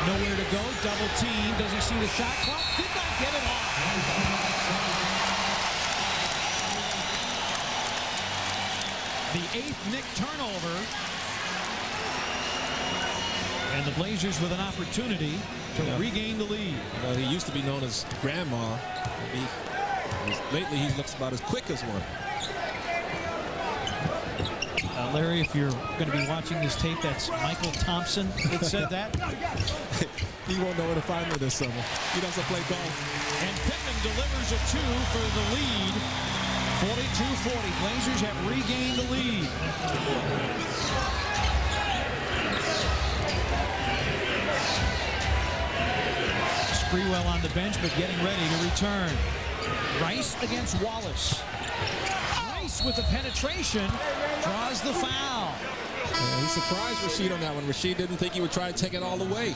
Nowhere to go. Double team. Does he see the shot clock? Did not get it off. The 8th Knick turnover. And the Blazers with an opportunity to regain the lead. Well, he used to be known as Grandma. Lately, he looks about as quick as one. Larry, if you're going to be watching this tape, that's Michael Thompson that said that. He won't know where to find me this summer. He doesn't play golf. And Pippen delivers a 2 for the lead. 42-40. Blazers have regained the lead. Sprewell on the bench, but getting ready to return. Rice against Wallace. Rice with the penetration draws the foul. He surprised Rasheed on that one. Rasheed didn't think he would try to take it all the way.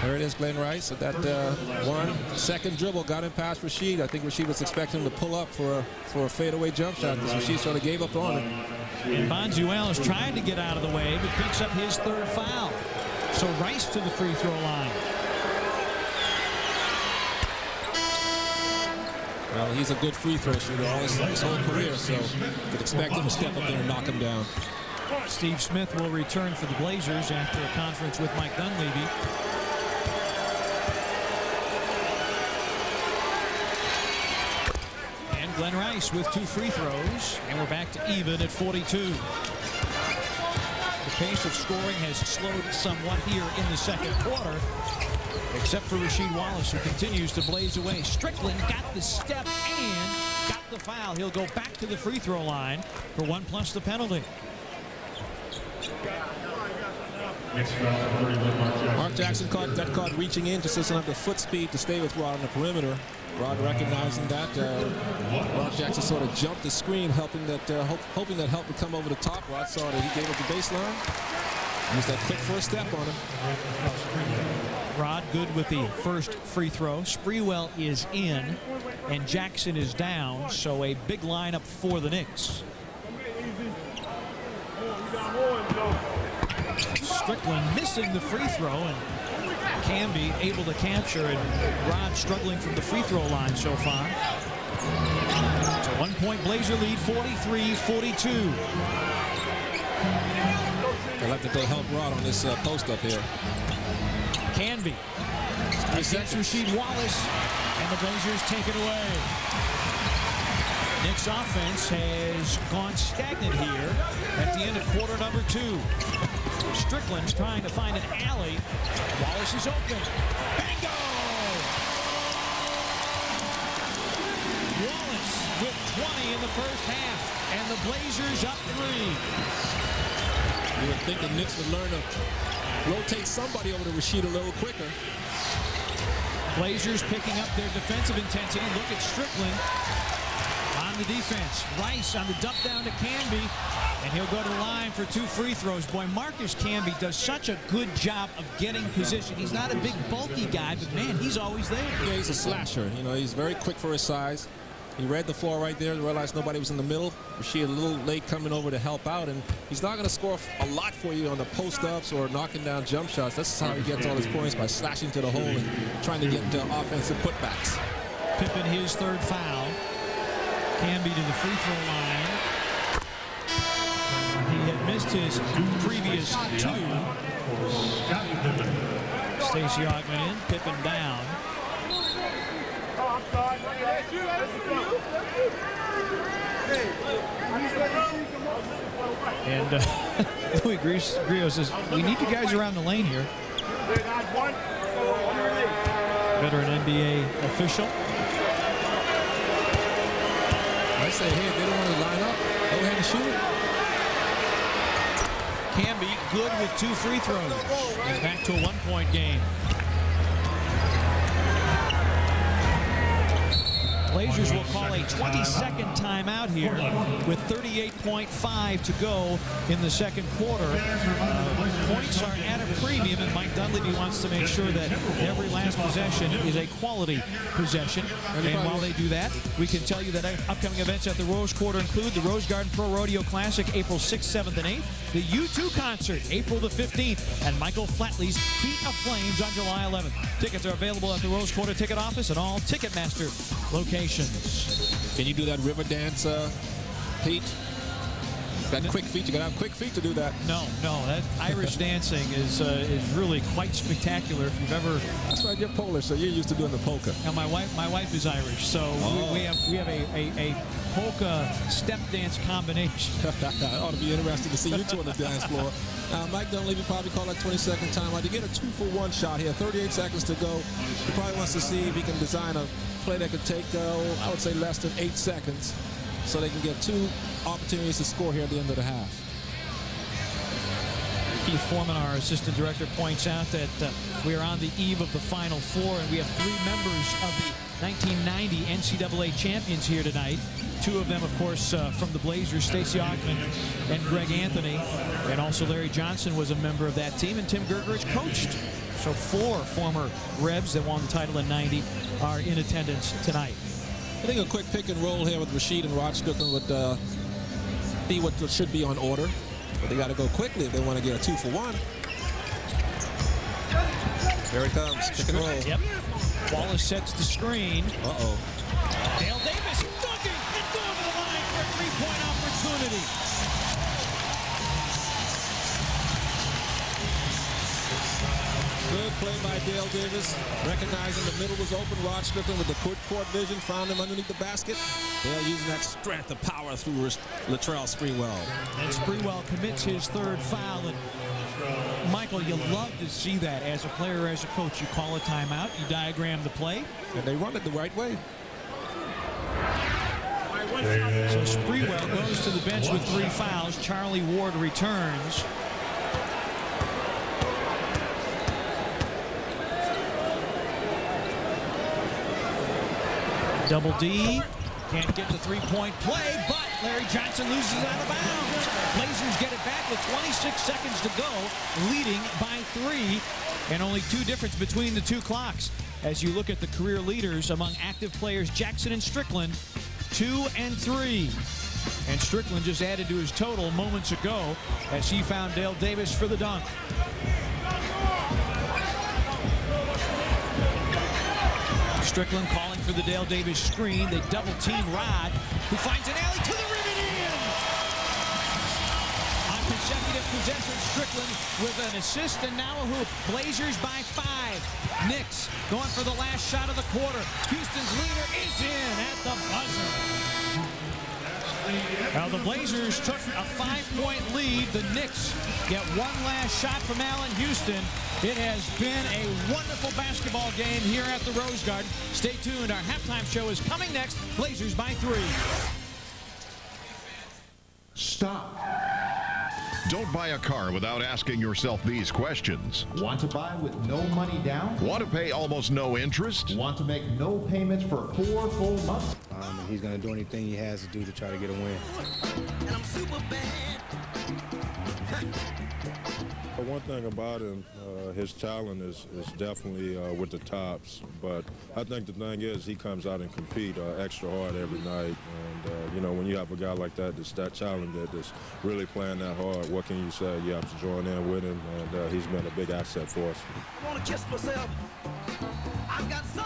There it is, Glenn Rice. At that 1 second dribble got him past Rasheed. I think Rasheed was expecting him to pull up for a fadeaway jump shot because Rasheed sort of gave up on it. And B.Wells is trying to get out of the way, but picks up his 3rd foul. So Rice to the free throw line. Well, he's a good free throw shooter all his whole career, so you could expect him to step up there and knock him down. Steve Smith will return for the Blazers after a conference with Mike Dunleavy. And Glenn Rice with 2 free throws, and we're back to even at 42. The pace of scoring has slowed somewhat here in the second quarter, except for Rasheed Wallace, who continues to blaze away. Strickland got the step and got the foul. He'll go back to the free throw line for 1 plus the penalty. Mark Jackson got caught reaching in, just doesn't have the foot speed to stay with Rod on the perimeter. Rod recognizing that. Mark Jackson sort of jumped the screen, hoping that help would come over the top. Rod saw that he gave up the baseline. Used that quick first step on him. Rod good with the first free throw. Sprewell is in, and Jackson is down, so a big lineup for the Knicks. Strickland missing the free throw, and Canby able to capture, and Rod struggling from the free throw line so far. It's a 1-point Blazer lead, 43-42. They'll have to go help Rod on this post up here. Canby against Rasheed Wallace, and the Blazers take it away. Knicks offense has gone stagnant here at the end of quarter number 2. Strickland's trying to find an alley. Wallace is open. Bingo! Wallace with 20 in the first half, and the Blazers up 3. You would think the Knicks would learn to rotate somebody over to Rasheed a little quicker. Blazers picking up their defensive intensity. Look at Strickland on on the defense. Rice on the dump down to Canby, and he'll go to the line for 2 free throws. Boy, Marcus Canby does such a good job of getting position. He's not a big, bulky guy, but, man, he's always there. Yeah, he's a slasher. You know, he's very quick for his size. He read the floor right there, realized nobody was in the middle. Rashid a little late coming over to help out, and he's not going to score a lot for you on the post-ups or knocking down jump shots. That's how he gets all his points, by slashing to the hole and trying to get offensive putbacks. Pippen, his 3rd foul. Canby to the free throw line. He had missed his previous 2. Stacey Augmon in, Pippen down. And Louis Griot says, we need you guys around the lane here. Veteran NBA official. I say, hey, if they don't want to line up, go ahead and shoot it. Canby good with 2 free throws. He's back to a 1-point game. Blazers will call a 22nd timeout here with 38.5 to go in the second quarter. Points are at a premium, and Mike Dunleavy wants to make sure that every last possession is a quality possession. And while they do that, we can tell you that upcoming events at the Rose Quarter include the Rose Garden Pro Rodeo Classic April 6th, 7th, and 8th, the U2 concert April the 15th, and Michael Flatley's Feet of Flames on July 11th. Tickets are available at the Rose Quarter ticket office and all Ticketmaster locations. Can you do that river dance, Pete? Got quick feet. You got to have quick feet to do that. No. That Irish dancing is really quite spectacular. If you've ever, that's right. You're Polish, so you're used to doing the polka. Now my wife is Irish, so we have a polka step dance combination. It ought to be interesting to see you two on the dance floor. Mike Dunleavy probably called that 22nd timeout. You get a 2-for-1 shot here. 38 seconds to go. He probably wants to see if he can design a play that could take, I would say, less than 8 seconds, so they can get 2 opportunities to score here at the end of the half. Keith Foreman, our assistant director, points out that we are on the eve of the Final Four, and we have 3 members of the 1990 NCAA champions here tonight. 2 of them, of course, from the Blazers, Stacey Augmon and Greg Anthony. And also Larry Johnson was a member of that team, and Tim Gergerich coached. So 4 former Rebs that won the title in 90 are in attendance tonight. I think a quick pick and roll here with Rashid and R.Strickland would be what should be on order. But they got to go quickly if they want to get a 2-for-1. Here it comes, pick and roll. Yep. Wallace sets the screen. Uh-oh. Dale Davis looking and going to the line for a 3-point opportunity. Good play by Dale Davis. Recognizing the middle was open. R.Strickland with the court vision found him underneath the basket. Dale using that strength of power through Latrell Sprewell. And Sprewell commits his 3rd foul. And Michael, you love to see that as a player, as a coach. You call a timeout, you diagram the play. And they run it the right way. So Sprewell goes to the bench with 3 fouls. Charlie Ward returns. Double D, can't get the 3-point play, but Larry Johnson loses out of bounds. Blazers get it back with 26 seconds to go, leading by 3, and only 2 difference between the 2 clocks. As you look at the career leaders among active players, Jackson and Strickland, 2 and 3. And Strickland just added to his total moments ago as he found Dale Davis for the dunk. Strickland calling for the Dale Davis screen. They double-team Rod, who finds an alley to the rim and in. On consecutive possessions, Strickland with an assist and now a hoop. Blazers by 5. Knicks going for the last shot of the quarter. Houston's leader is in at the buzzer. Now the Blazers took a 5-point lead. The Knicks get one last shot from Allen Houston. It has been a wonderful basketball game here at the Rose Garden. Stay tuned. Our halftime show is coming next. Blazers by 3. Stop. Don't buy a car without asking yourself these questions. Want to buy with no money down? Want to pay almost no interest? Want to make no payments for 4 full months? And he's going to do anything he has to do to try to get a win. And I'm super bad. One thing about him, his talent is definitely with the tops. But I think the thing is he comes out and compete extra hard every night. And, you know, when you have a guy like that that's that talented, that's really playing that hard, what can you say? You have to join in with him, and he's been a big asset for us. I want to kiss myself. I've got soul.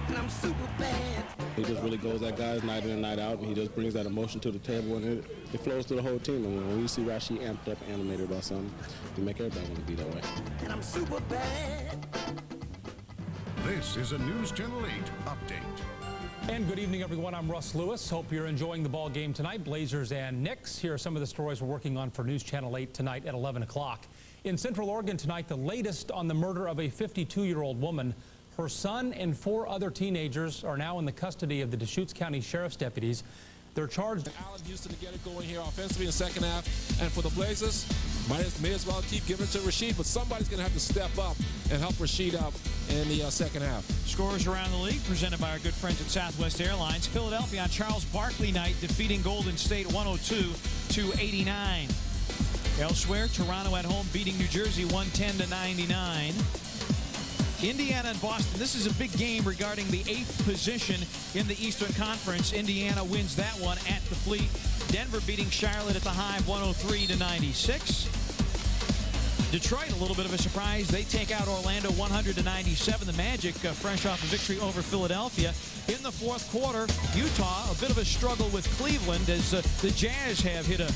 And I'm super bad. He just really goes at guys night in and night out, and he just brings that emotion to the table, and it flows through the whole team. And when you see Rashid amped up, animated about something, you make everybody want to be that way. And I'm super bad. This is a News Channel 8 update. And good evening, everyone. I'm Russ Lewis. Hope you're enjoying the ball game tonight, Blazers and Knicks. Here are some of the stories we're working on for News Channel 8 tonight at 11 o'clock. In Central Oregon tonight, the latest on the murder of a 52-year-old woman. Her son and 4 other teenagers are now in the custody of the Deschutes County Sheriff's deputies. They're charged. Allen Houston to get it going here offensively in the second half. And for the Blazers, may as well keep giving it to Rasheed, but somebody's going to have to step up and help Rasheed out in the second half. Scores around the league presented by our good friends at Southwest Airlines. Philadelphia on Charles Barkley night defeating Golden State 102-89. Elsewhere, Toronto at home beating New Jersey 110-99. Indiana and Boston. This is a big game regarding the 8th position in the Eastern Conference. Indiana wins that one at the Fleet. Denver beating Charlotte at the Hive 103-96. Detroit, a little bit of a surprise. They take out Orlando 100-97. The Magic, fresh off a victory over Philadelphia. In the fourth quarter, Utah, a bit of a struggle with Cleveland as the Jazz have hit a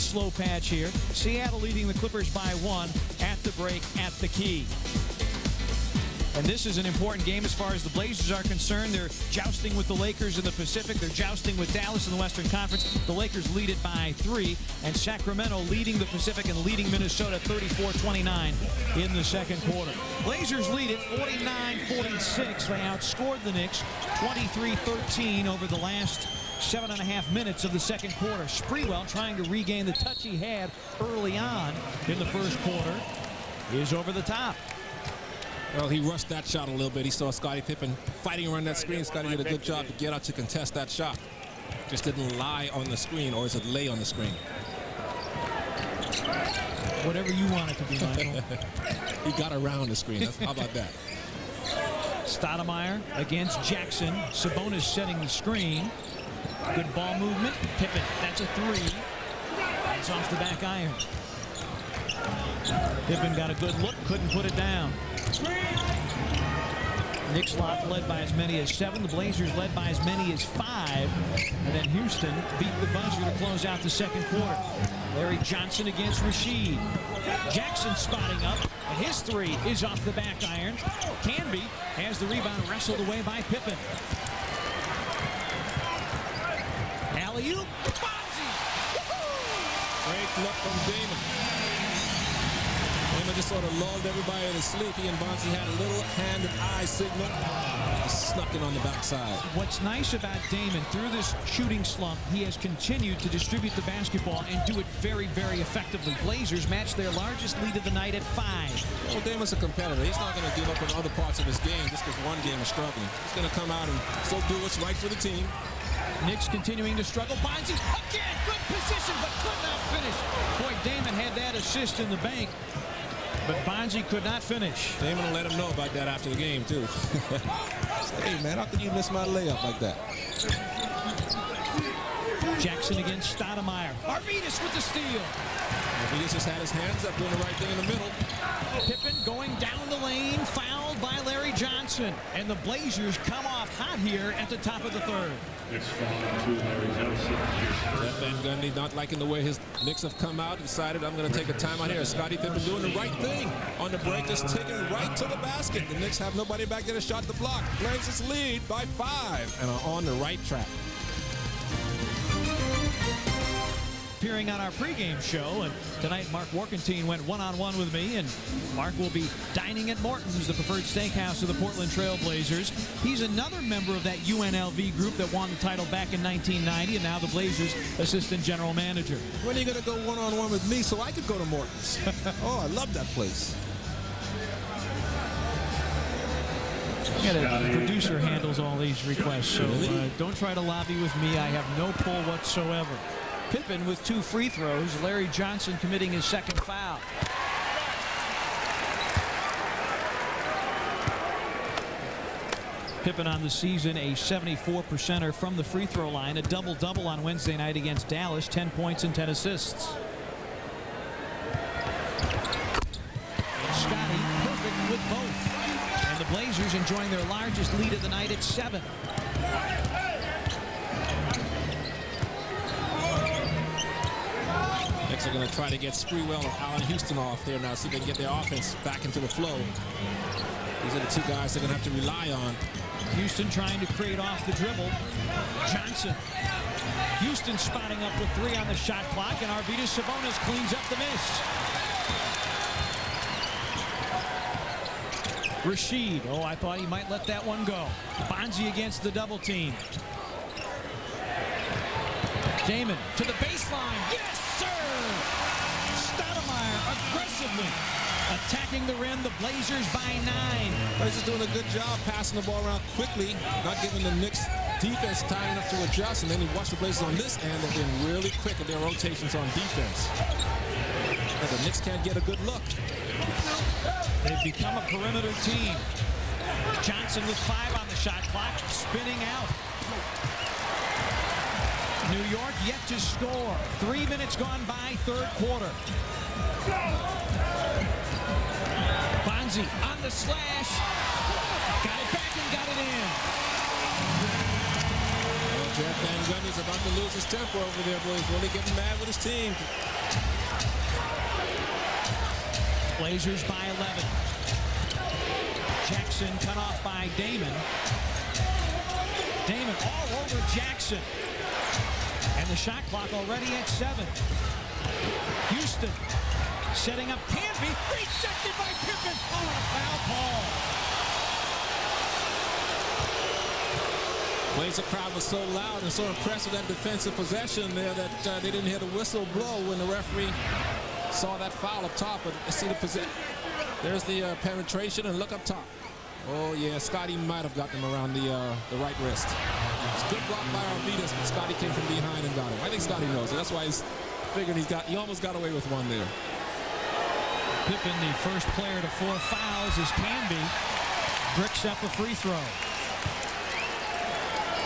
slow patch here. Seattle leading the Clippers by 1 at the break at the Key. And this is an important game as far as the Blazers are concerned. They're jousting with the Lakers in the Pacific. They're jousting with Dallas in the Western Conference. The Lakers lead it by 3. And Sacramento leading the Pacific and leading Minnesota 34-29 in the second quarter. Blazers lead it 49-46. They outscored the Knicks 23-13 over the last 7.5 minutes of the second quarter. Sprewell, trying to regain the touch he had early on in the first quarter, is over the top. Well, he rushed that shot a little bit. He saw Scottie Pippen fighting around that screen. Scottie did a good job to get out to contest that shot. Just didn't lie on the screen, or is it lay on the screen? Whatever you want it to be, Michael. He got around the screen. How about that? Stoudamire against Jackson. Sabonis setting the screen. Good ball movement. Pippen, that's a 3. That's off the back iron. Pippen got a good look, couldn't put it down. Knicks lot led by as many as 7. The Blazers led by as many as 5. And then Houston beat the buzzer to close out the second quarter. Larry Johnson against Rasheed. Jackson spotting up, and his 3 is off the back iron. Canby has the rebound wrestled away by Pippen. Alley-oop, Bonzi! Great look from Damon. Damon just sort of lulled everybody to sleep. He and Bonzi had a little hand and eye signal. Snuck in on the backside. What's nice about Damon, through this shooting slump, he has continued to distribute the basketball and do it very, very effectively. Blazers match their largest lead of the night at 5. Well, Damon's a competitor. He's not going to give up on other parts of his game just because one game is struggling. He's going to come out and still do what's right for the team. Knicks continuing to struggle. Bonzi again, good position, but could not finish. Boy, Damon had that assist in the bank, but Bonzi could not finish. Damon will let him know about that after the game, too. Hey, man, how can you miss my layup like that? Jackson against Stoudamire. Arvidas with the steal. Arvidas just had his hands up, doing the right thing in the middle. Pippen going down the lane, fouled by Larry Johnson. And the Blazers come off hot here at the top of the third. Jeff Van Gundy not liking the way his Knicks have come out, decided I'm going to take a timeout here. Scottie Pippen doing the right thing on the break, just taking right to the basket. The Knicks have nobody back there to shot the block. Blazers lead by 5 and are on the right track. appearing on our pregame show. And tonight, Mark Warkentine went one-on-one with me. And Mark will be dining at Morton's, the preferred steakhouse of the Portland Trail Blazers. He's another member of that UNLV group that won the title back in 1990, and now the Blazers assistant general manager. When are you going to go one-on-one with me so I could go to Morton's? Oh, I love that place. The producer handles all these requests, so don't try to lobby with me. I have no pull whatsoever. Pippen with 2 free throws. Larry Johnson committing his second foul. Pippen on the season, a 74%er from the free throw line, a double-double on Wednesday night against Dallas, 10 points and 10 assists. Scotty perfect with both. And the Blazers enjoying their largest lead of the night at 7. Knicks are going to try to get Sprewell or Allen Houston off there now, see if they can get their offense back into the flow. These are the 2 guys they're going to have to rely on. Houston trying to create off the dribble. Johnson. Houston spotting up with 3 on the shot clock, and A.Sabonis cleans up the miss. Rashid. Oh, I thought he might let that one go. Bonzi against the double team. Damon to the baseline. Yes, sir! Stoudamire aggressively attacking the rim. The Blazers by 9. Blazers doing a good job passing the ball around quickly, not giving the Knicks defense time enough to adjust. And then you watch the Blazers on this end. They've been really quick in their rotations on defense. And the Knicks can't get a good look. They've become a perimeter team. Johnson with 5 on the shot clock, spinning out. New York yet to score. 3 minutes gone by, third quarter. Bonzi on the slash. Got it back and got it in. Well, Jeff Van Gundy's about to lose his temper over there, boys. Really getting mad with his team. Blazers by 11. Jackson cut off by Damon. Damon all over Jackson. And the shot clock already at 7. Houston setting up Canby. Rejected by Pippen. Oh, a foul call. Blazer crowd was so loud and so impressed with that defensive possession there that they didn't hear the whistle blow when the referee saw that foul up top. But see the position. There's the penetration, and look up top. Oh yeah, Scotty might have gotten him around the right wrist. It's a good block by Arvidas, but Scotty came from behind and got him. I think Scotty knows it. That's why he's figuring he almost got away with one there. Pippen, the first player to 4 fouls, as Canby bricks up a free throw.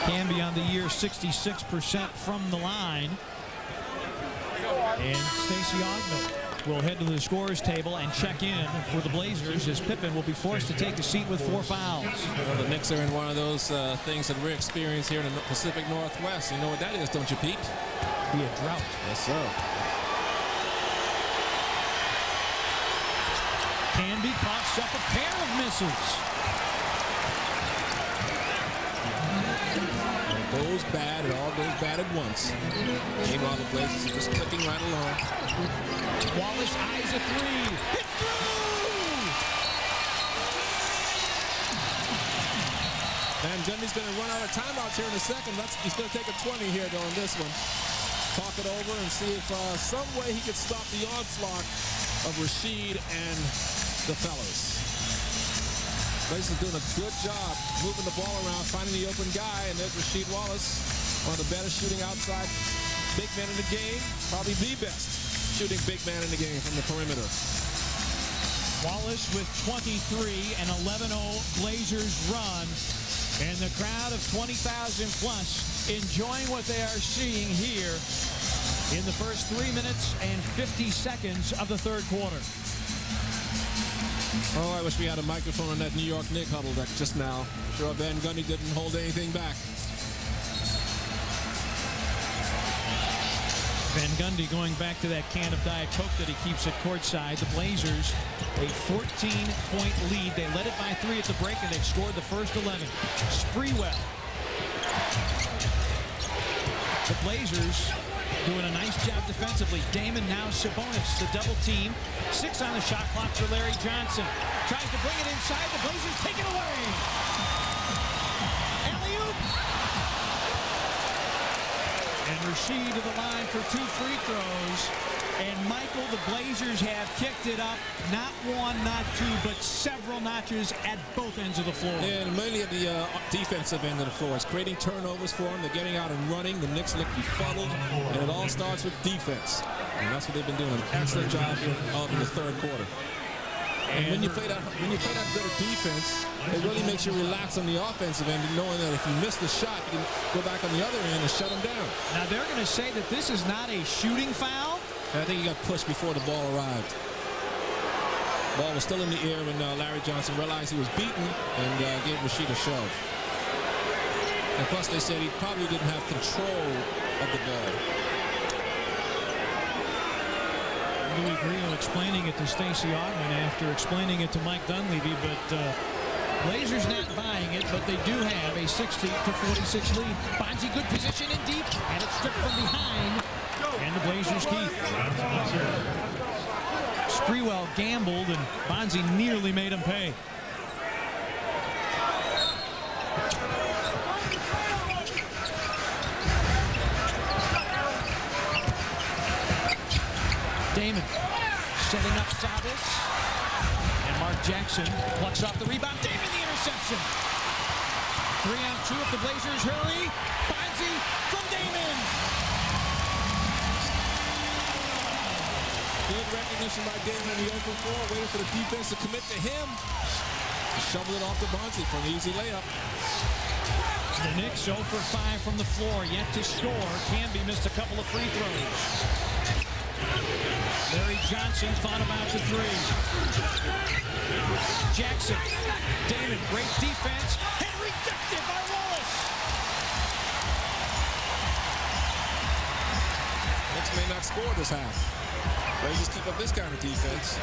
Canby on the year 66% from the line. And Stacey Augmon will head to the scorer's table and check in for the Blazers, as Pippen will be forced to take a seat with 4 fouls. Well, the Knicks are in one of those things that we're experiencing here in the Pacific Northwest. You know what that is, don't you, Pete? Be a drought. Yes, sir. Canby coughs up a pair of misses. It goes bad. It all goes bad at once. Meanwhile, the Blazers are just clicking right along. Wallace eyes a 3. Hit through! Van Gundy's going to run out of timeouts here in a second. He's going to take a 20 here during this one. Talk it over and see if some way he could stop the onslaught of Rashid and the fellas. Blazers doing a good job moving the ball around, finding the open guy, and there's Rasheed Wallace, one of the better shooting outside big men in the game, probably the best shooting big man in the game from the perimeter. Wallace with 23, an 11-0 Blazers run, and the crowd of 20,000 plus enjoying what they are seeing here in the first 3 minutes and 50 seconds of the third quarter. Oh, I wish we had a microphone on that New York Knicks huddle that just now. I'm sure Van Gundy didn't hold anything back. Van Gundy going back to that can of Diet Coke that he keeps at courtside. The Blazers, a 14-point lead. They led it by 3 at the break, and they've scored the first 11. Sprewell. The Blazers doing a nice job defensively. Damon, now Sabonis, the double team. 6 on the shot clock for Larry Johnson. Tries to bring it inside. The Blazers take it away. Alley-oop. And Rasheed to the line for 2 free throws. And Michael, the Blazers have kicked it up, not 1, not 2, but several notches at both ends of the floor. And mainly at the defensive end of the floor. It's creating turnovers for them. They're getting out and running. The Knicks look befuddled, and it all starts with defense. And that's what they've been doing an excellent job of in the third quarter. And when you play that good of defense, it really makes you relax on the offensive end, knowing that if you miss the shot, you can go back on the other end and shut them down. Now they're going to say that this is not a shooting foul. And I think he got pushed before the ball arrived. Ball was still in the air when Larry Johnson realized he was beaten and gave Rasheed a shove. And plus they said he probably didn't have control of the ball. Louis Grillo explaining it to Stacey Augmon after explaining it to Mike Dunleavy, but Blazers not buying it, but they do have a 60-46 lead. Bonzi, good position in deep, and it's stripped from behind. And the Blazers keep. Sprewell gambled, and Bonzi nearly made him pay. Damon setting up Sabas. And Mark Jackson plucks off the rebound. Damon, the interception. 3-on-2 if the Blazers hurry. Bonzi from Damon. Good recognition by Damon in the open floor, waiting for the defense to commit to him. Shovel it off to Bonzi for an easy layup. The Knicks 0 for 5 from the floor, yet to score. Canby missed a couple of free throws. Larry Johnson thought about the 3. Jackson, Damon, great defense, and rejected by Wallace. Knicks may not score this half. Blazers keep up this kind of defense.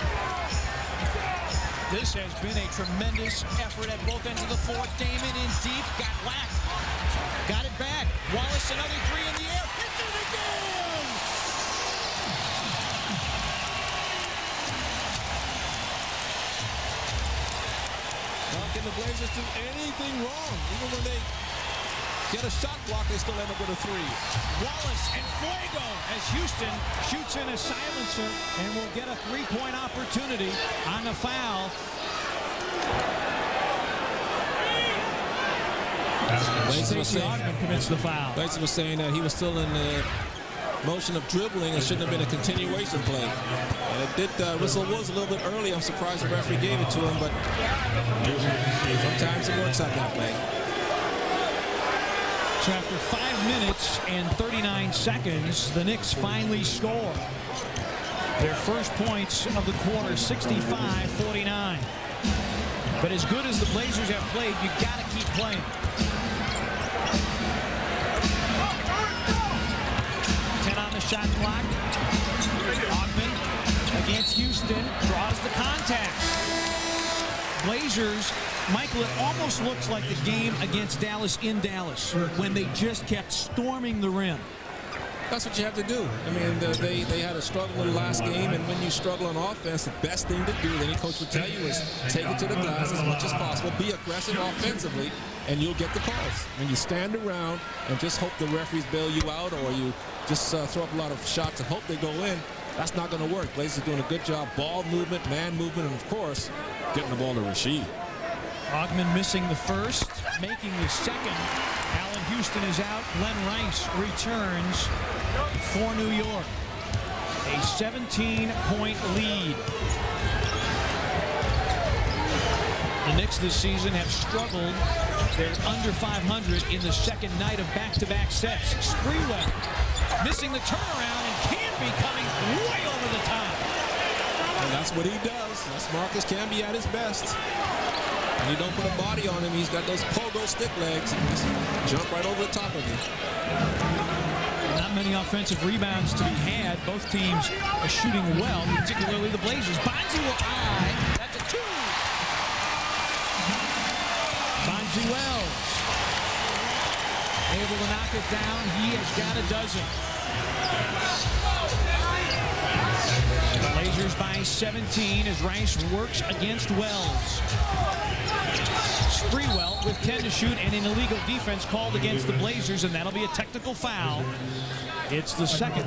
This has been a tremendous effort at both ends of the floor. Damon in deep, got whacked. Got it back. Wallace, another 3 in the air. Hits it again! How can the Blazers do anything wrong? Even when they get a shot block, they still end up with a 3. Wallace and Fuego as Houston shoots in a silencer and will get a 3-point opportunity on the foul. Stacey Augmon commits the foul. Blazer was saying that he was still in the motion of dribbling and shouldn't have been a continuation play. And it did whistle was a little bit early. I'm surprised the referee gave it to him, but sometimes it works out that way. So after 5 minutes and 39 seconds, the Knicks finally score. Their first points of the quarter, 65-49. But as good as the Blazers have played, you got to keep playing. 10 on the shot clock. Augmon against Houston draws the contact. Blazers, Michael, it almost looks like the game against Dallas in Dallas when they just kept storming the rim. That's what you have to do. I mean, they had a struggle in the last game, and when you struggle on offense, the best thing to do, any coach would tell you, is take it to the glass as much as possible, be aggressive offensively, and you'll get the calls. When you stand around and just hope the referees bail you out, or you just throw up a lot of shots and hope they go in, that's not going to work. Blazers are doing a good job. Ball movement, man movement, and, of course, getting the ball to Rasheed. Augmon missing the first, making the second. Allen Houston is out. Glenn Rice returns for New York. A 17-point lead. The Knicks this season have struggled. They're under 500 in the second night of back-to-back sets. Sprewell missing the turnaround, and Canby coming way over the top. And that's what he does. That's Marcus Camby at his best. And you don't put a body on him, he's got those pogo stick legs. And just jump right over the top of him. Not many offensive rebounds to be had. Both teams are shooting well, particularly the Blazers. Bonzi will eye. That's a 2. B.Wells able to knock it down. He has got a dozen. Blazers by 17 as Rice works against Wells. Sprewell with 10 to shoot and an illegal defense called against the Blazers, and that'll be a technical foul. It's the second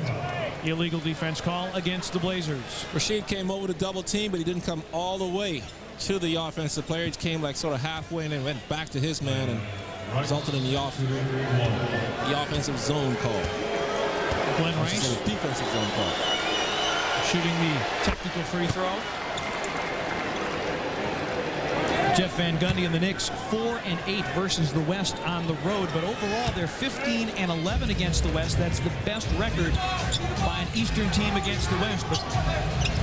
illegal defense call against the Blazers. Rasheed came over to double team, but he didn't come all the way to the offensive player. He came like sort of halfway and then went back to his man and resulted in the offensive zone call. Glenn Rice. The defensive zone call. Shooting the technical free throw. Jeff Van Gundy and the Knicks 4-8 versus the West on the road, but overall they're 15-11 against the West. That's the best record by an Eastern team against the West, but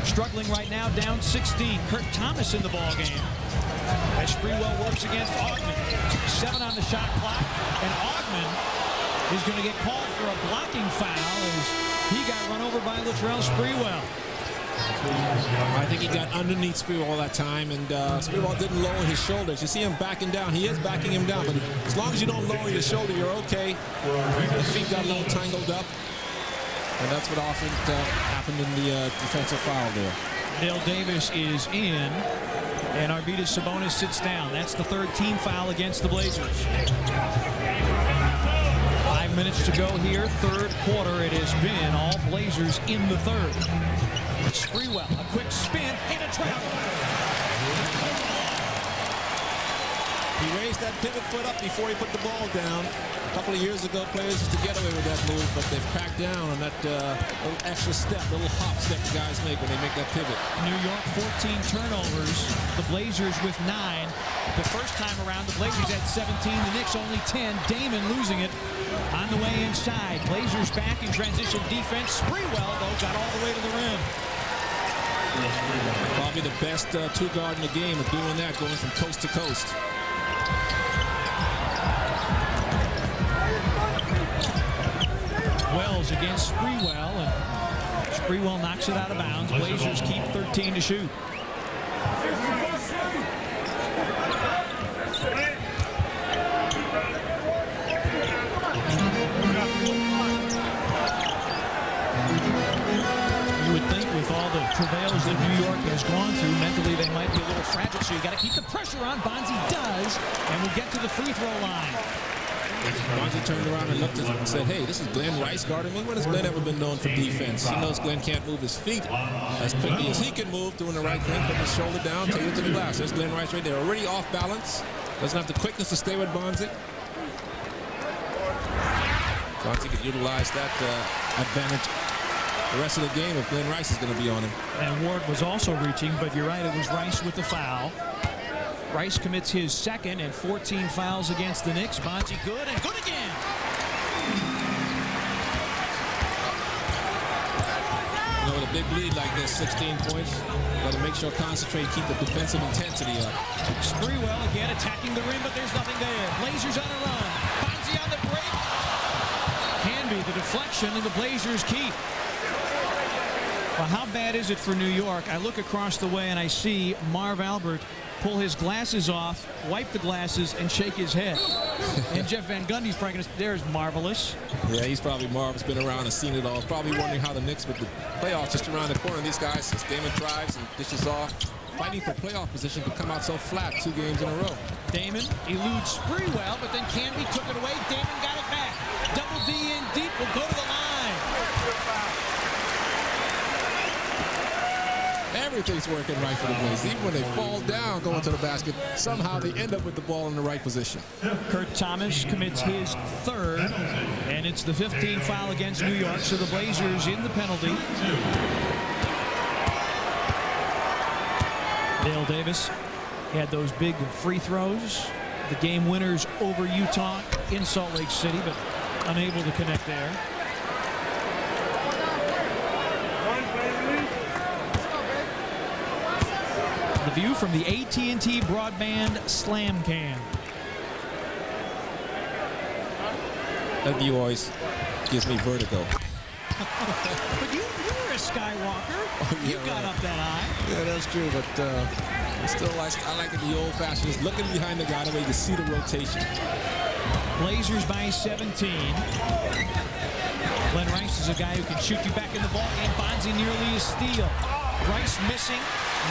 struggling right now, down 16. Kurt Thomas in the ball game as Sprewell works against Augman. 7 on the shot clock, and Augman is going to get called for a blocking foul as he got run over by Latrell Sprewell. I think he got underneath Sprewell that time, and Sprewell didn't lower his shoulders. You see him backing down. He is backing him down, but as long as you don't lower your shoulder, you're okay. The feet got a little tangled up, and that's what often happened in the defensive foul there. Dale Davis is in, and A.Sabonis sits down. That's the third team foul against the Blazers. 5 minutes to go here, third quarter. It has been all Blazers in the third. Sprewell, a quick spin, and a travel. He raised that pivot foot up before he put the ball down. A couple of years ago, players used to get away with that move, but they've cracked down on that little extra step, little hop step guys make when they make that pivot. New York 14 turnovers. The Blazers with 9. The first time around, the Blazers had 17. The Knicks only 10. Damon losing it on the way inside. Blazers back in transition defense. Sprewell, though, got all the way to the rim. Probably the best two guard in the game of doing that, going from coast to coast. Wells against Sprewell, and Sprewell knocks it out of bounds. Blazers keep 13 to shoot. You would think with all the travails that New York has gone through, mentally they might be a little fragile, so you got to keep the pressure on. Bonzi does, and we'll get to the free throw line. Bonzi turned around and looked at him and said, hey, this is Glenn Rice guarding me. When has Glenn ever been known for defense? He knows Glenn can't move his feet as quickly as he can move, doing the right thing, putting his shoulder down, taking it to the glass. There's Glenn Rice right there, already off balance. Doesn't have the quickness to stay with Bonzi. Bonzi could utilize that advantage the rest of the game if Glenn Rice is going to be on him. And Ward was also reaching, but you're right, it was Rice with the foul. Rice commits his second and 14 fouls against the Knicks. Bonzi good and good again. You know, with a big lead like this, 16 points, got to make sure concentrate, keep the defensive intensity up. Sprewell again attacking the rim, but there's nothing there. Blazers on a run. Bonzi on the break. Canby, the deflection, and the Blazers keep. Well, how bad is it for New York? I look across the way and I see Marv Albert pull his glasses off, wipe the glasses, and shake his head. And Jeff Van Gundy's probably going to, there's marvelous. Yeah, he's probably Marv's been around and seen it all. Probably wondering how the Knicks with the playoffs just around the corner. These guys, as Damon drives and dishes off, fighting for playoff position could come out so flat 2 games in a row. Damon eludes Sprewell, but then Canby took it away. Damon got it back. Double D in deep will go to the line. Everything's working right for the Blazers. Even when they fall down going to the basket, somehow they end up with the ball in the right position. Kurt Thomas commits his third, and it's the 15th foul against New York, so the Blazers in the penalty. Dale Davis had those big free throws, the game winners over Utah in Salt Lake City, but unable to connect there. The view from the AT&T Broadband Slam Cam. That view always gives me vertigo. But you were a Skywalker. Oh, yeah, you got up that high. Yeah, that's true, but still, I like it the old-fashioned. Just looking behind the guy, the way you see the rotation. Blazers by 17. Glenn Rice is a guy who can shoot you back in the ball game. Bonzi nearly a steal. Rice missing.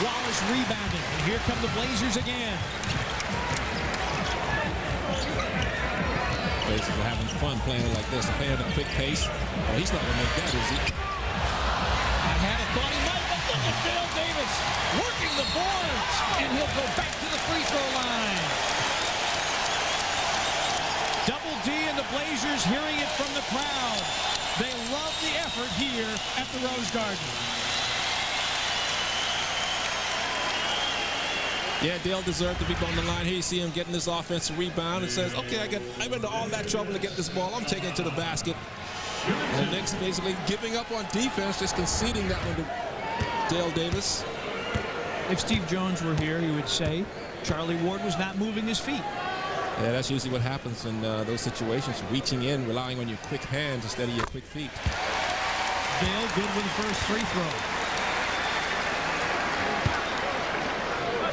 Wallace rebounding. And here come the Blazers again. Blazers are having fun playing it like this. They're playing at a quick pace. Well, he's not going to make that, is he? I had a thought he might, but look at Dale Davis working the boards. And he'll go back to the free throw line. Double D and the Blazers hearing it from the crowd. They love the effort here at the Rose Garden. Yeah, Dale deserved to be on the line here. You see him getting this offensive rebound and says, okay, I'm into all that trouble to get this ball. I'm taking it to the basket. And the Knicks basically giving up on defense, just conceding that one to Dale Davis. If Steve Jones were here, he would say Charlie Ward was not moving his feet. Yeah, that's usually what happens in those situations. Reaching in, relying on your quick hands instead of your quick feet. Dale good with the first free throw.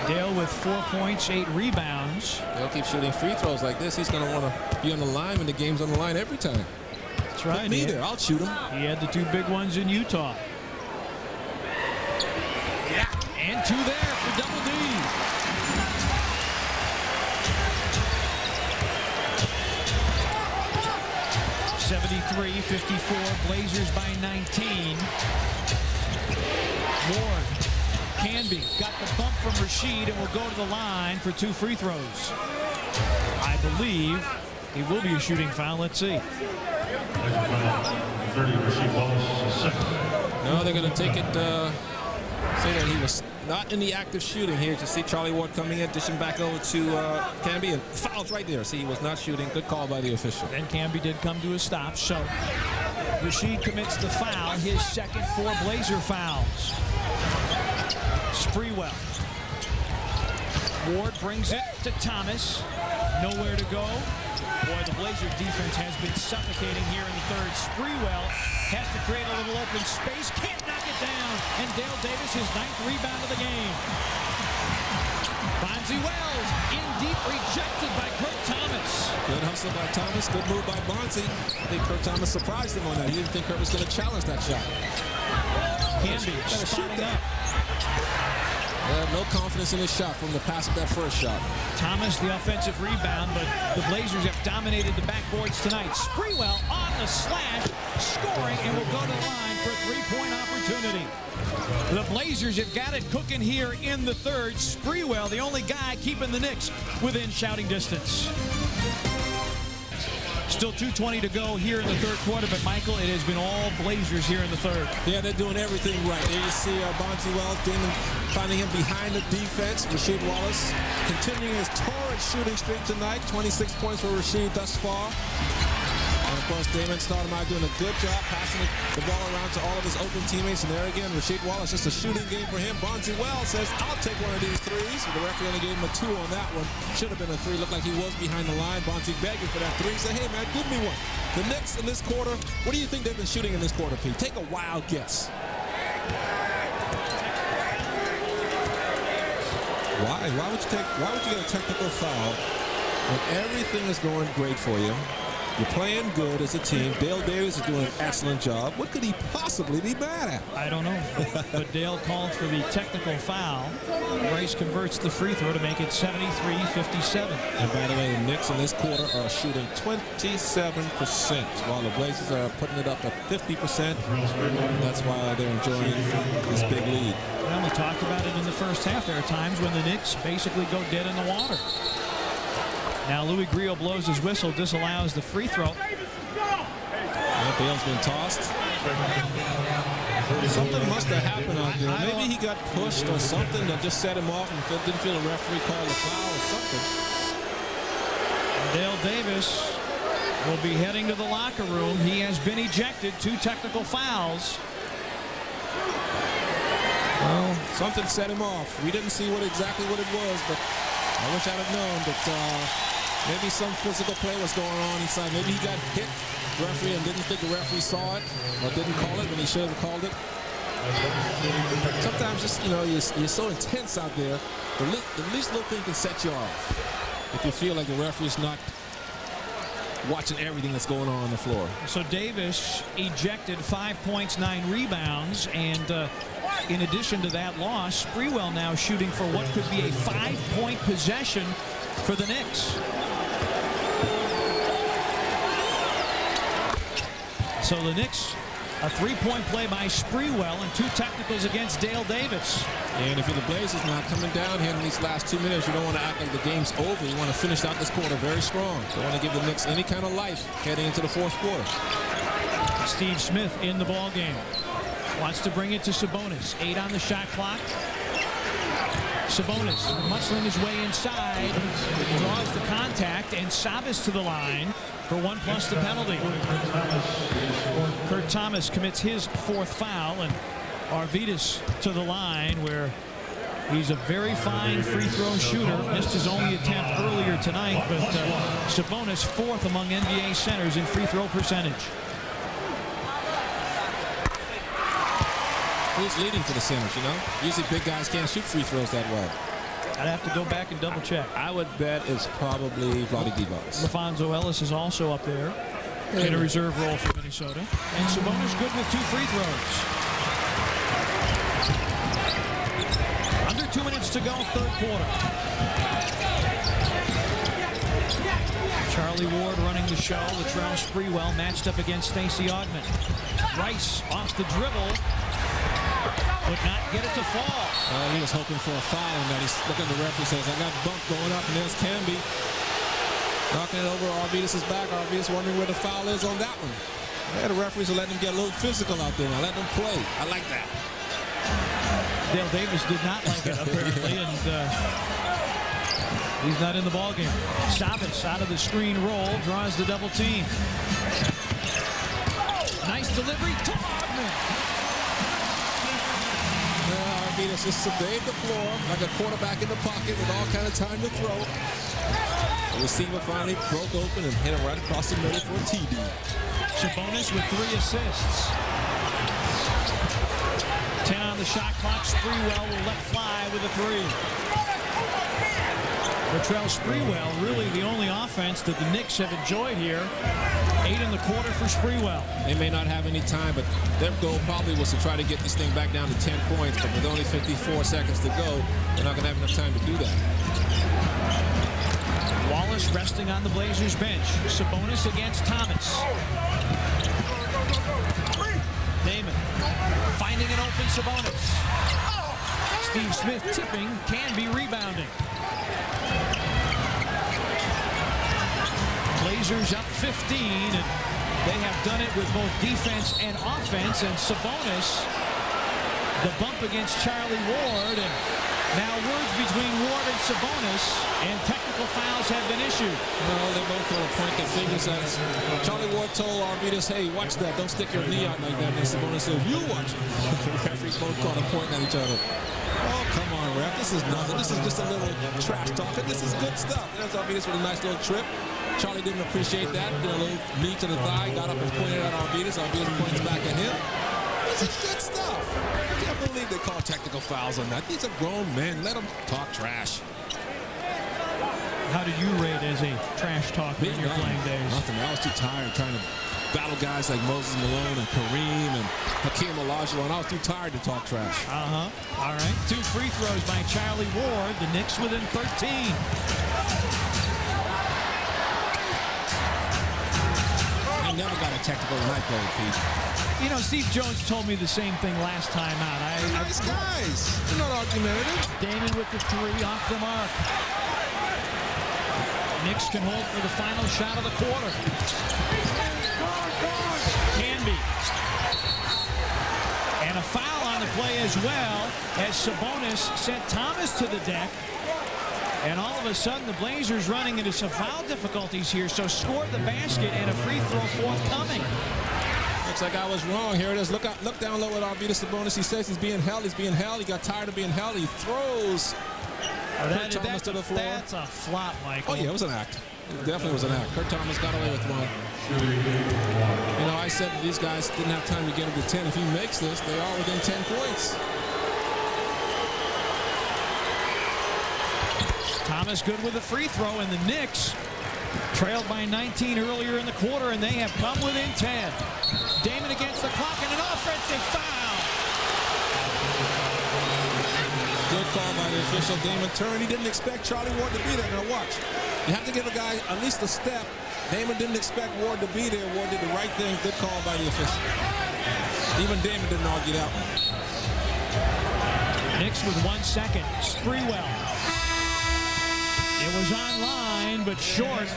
Dale with 4 points, 8 rebounds. Dale keeps shooting free throws like this. He's going to want to be on the line when the game's on the line every time. That's right. Put me there. I'll shoot him. He had the 2 big ones in Utah. Yeah, and 2 there for Double D. (73-54), Blazers by 19. Ward. Canby got the bump from Rasheed and will go to the line for 2 free throws. I believe it will be a shooting foul. Let's see. 30, Rasheed Wallace, second. No, they're going to take it, say that he was not in the act of shooting here. To see Charlie Ward coming in, dishing back over to Canby, and fouls right there. See, he was not shooting. Good call by the official. And Canby did come to a stop, so Rasheed commits the foul, his second 4 Blazer fouls. Sprewell. Ward brings it to Thomas. Nowhere to go. Boy, the Blazer defense has been suffocating here in the third. Sprewell has to create a little open space. Can't knock it down. And Dale Davis, his 9th rebound of the game. B.Wells in deep, rejected by Kurt Thomas. Good hustle by Thomas. Good move by Bonzi. I think Kurt Thomas surprised him on that. He didn't think Kurt was going to challenge that shot. Canby spotting up. No confidence in his shot from the pass of that first shot. Thomas, the offensive rebound, but the Blazers have dominated the backboards tonight. Sprewell on the slash, scoring, and will go to the line for a 3-point opportunity. The Blazers have got it cooking here in the third. Sprewell, the only guy keeping the Knicks within shouting distance. Still 2:20 to go here in the third quarter, but Michael, it has been all Blazers here in the third. Yeah, they're doing everything right. There you see B.Wells finding him behind the defense. Rasheed Wallace continuing his torrid shooting streak tonight. 26 points for Rasheed thus far. And of course, D.Stoudamire doing a good job passing the ball around to all of his open teammates. And there again, Rasheed Wallace, just a shooting game for him. B.Wells says, I'll take one of these threes. The referee only gave him a 2 on that one. Should have been a 3. Looked like he was behind the line. Bonzi begging for that 3. Say, hey, man, give me one. The Knicks in this quarter, what do you think they've been shooting in this quarter, Pete? Take a wild guess. Why? Why would you get a technical foul when everything is going great for you? You're playing good as a team. Dale Davis is doing an excellent job. What could he possibly be mad at? I don't know. But Dale called for the technical foul. Rice converts the free throw to make it 73-57. And by the way, the Knicks in this quarter are shooting 27%, while the Blazers are putting it up at 50%. That's why they're enjoying this big lead. Well, we talked about it in the first half. There are times when the Knicks basically go dead in the water. Now Louis Grillo blows his whistle, disallows the free throw. Bale's been tossed. Something must have happened out there. Maybe he got pushed or something that just set him off and didn't feel the referee call a foul or something. Dale Davis will be heading to the locker room. He has been ejected. 2 technical fouls. Well, something set him off. We didn't see exactly what it was, but I wish I'd have known. But maybe some physical play was going on inside. Maybe he got hit, referee, and didn't think the referee saw it or didn't call it when he should have called it. Sometimes just, you're so intense out there, the least little thing can set you off. If you feel like the referee's not watching everything that's going on the floor. So Davis ejected, 5 points, 9 rebounds, and in addition to that loss, Sprewell now shooting for what could be a 5-point possession for the Knicks. So the Knicks, a 3-point play by Sprewell and 2 technicals against Dale Davis. And if you're the Blazers now coming down here in these last 2 minutes, you don't want to act like the game's over. You want to finish out this quarter very strong. Don't want to give the Knicks any kind of life heading into the fourth quarter. Steve Smith in the ball game. Wants to bring it to Sabonis. 8 on the shot clock. Sabonis muscling his way inside, draws the contact, and Sabas to the line for 1+ the penalty. Kurt Thomas commits his 4th foul, and Arvydas to the line where he's a very fine free throw shooter. Missed his only attempt earlier tonight, but Sabonis 4th among NBA centers in free throw percentage. Who's leading for the centers, you know? Usually big guys can't shoot free throws that well. I'd have to go back and double check. I would bet it's probably Vlade Divac. LaFonso Ellis is also up there in a reserve role for Minnesota. And Sabonis good with 2 free throws. Under 2 minutes to go, third quarter. Charlie Ward running the show. Latrell Sprewell matched up against Stacey Augmon. Rice off the dribble. Would not get it to fall. He was hoping for a foul, and that he's looking at the referee, says, I got bump going up, and there's Camby. Knocking it over Arvydas' back. Arvydas wondering where the foul is on that one. Yeah, the referees are letting him get a little physical out there now. Let them play. I like that. Dale Davis did not like it, apparently, and he's not in the ballgame. Sabas out of the screen roll, draws the double team. Nice delivery to Augmon. Arvydas just surveyed the floor like a quarterback in the pocket with all kind of time to throw. The receiver finally broke open and hit it right across the middle for a TD. Sabonis with 3 assists. 10 on the shot clock. Sprewell will let fly with a 3. Latrell Sprewell, really the only offense that the Knicks have enjoyed here. 8 in the quarter for Sprewell. They may not have any time, but their goal probably was to try to get this thing back down to 10 points, but with only 54 seconds to go, they're not going to have enough time to do that. Wallace resting on the Blazers bench. Sabonis against Thomas. Damon finding an open Sabonis. Steve Smith tipping, can be rebounding. Blazers up 15, and they have done it with both defense and offense. And Sabonis, the bump against Charlie Ward, and now words between Ward and Sabonis, and technical fouls have been issued. No, they both want to point their fingers at us. Charlie Ward told Arvydas, hey, watch that, don't stick your knee out like that. And Sabonis said, you watch it. The referees both caught a point at each other. Oh, come on, ref, this is nothing. This is just a little trash talking. This is good stuff. There's Arvydas with a nice little trip. Charlie didn't appreciate that. Did a little knee to the thigh, got up and pointed at Arvydas. Arvydas points back at him. This is good stuff. I can't believe they call technical fouls on that. These are grown men. Let them talk trash. How do you rate as a trash talker in your playing days? Nothing. I was too tired trying to battle guys like Moses Malone and Kareem and Hakeem Olajuwon. I was too tired to talk trash. All right. 2 free throws by Charlie Ward. The Knicks within 13. I never got a technical when I played, Pete. You know, Steve Jones told me the same thing last time out. Nice guys. They're not argumentative. Damon with the 3 off the mark. Knicks can hold for the final shot of the quarter. Can be. And a foul on the play as well, as Sabonis sent Thomas to the deck. And all of a sudden, the Blazers running into some foul difficulties here. So scored the basket and a free throw forthcoming. Looks like I was wrong. Here it is. Look down low at Arvydas Sabonis. He says he's being held. He's being held. He got tired of being held. He throws Kurt Thomas to the floor. That's a flop, Michael. Oh, yeah, it was an act. It definitely was an act. Kurt Thomas got away with one. You know, I said these guys didn't have time to get him to 10. If he makes this, they are within 10 points. Thomas good with a free throw, and the Knicks Trailed by 19 earlier in the quarter, and they have come within 10. Damon against the clock and an offensive foul. Good call by the official. Damon turned. He didn't expect Charlie Ward to be there. Now watch. You have to give a guy at least a step. Damon didn't expect Ward to be there. Ward did the right thing. Good call by the official. Even Damon didn't argue that one. Knicks with 1 second. Sprewell. It was online, but short.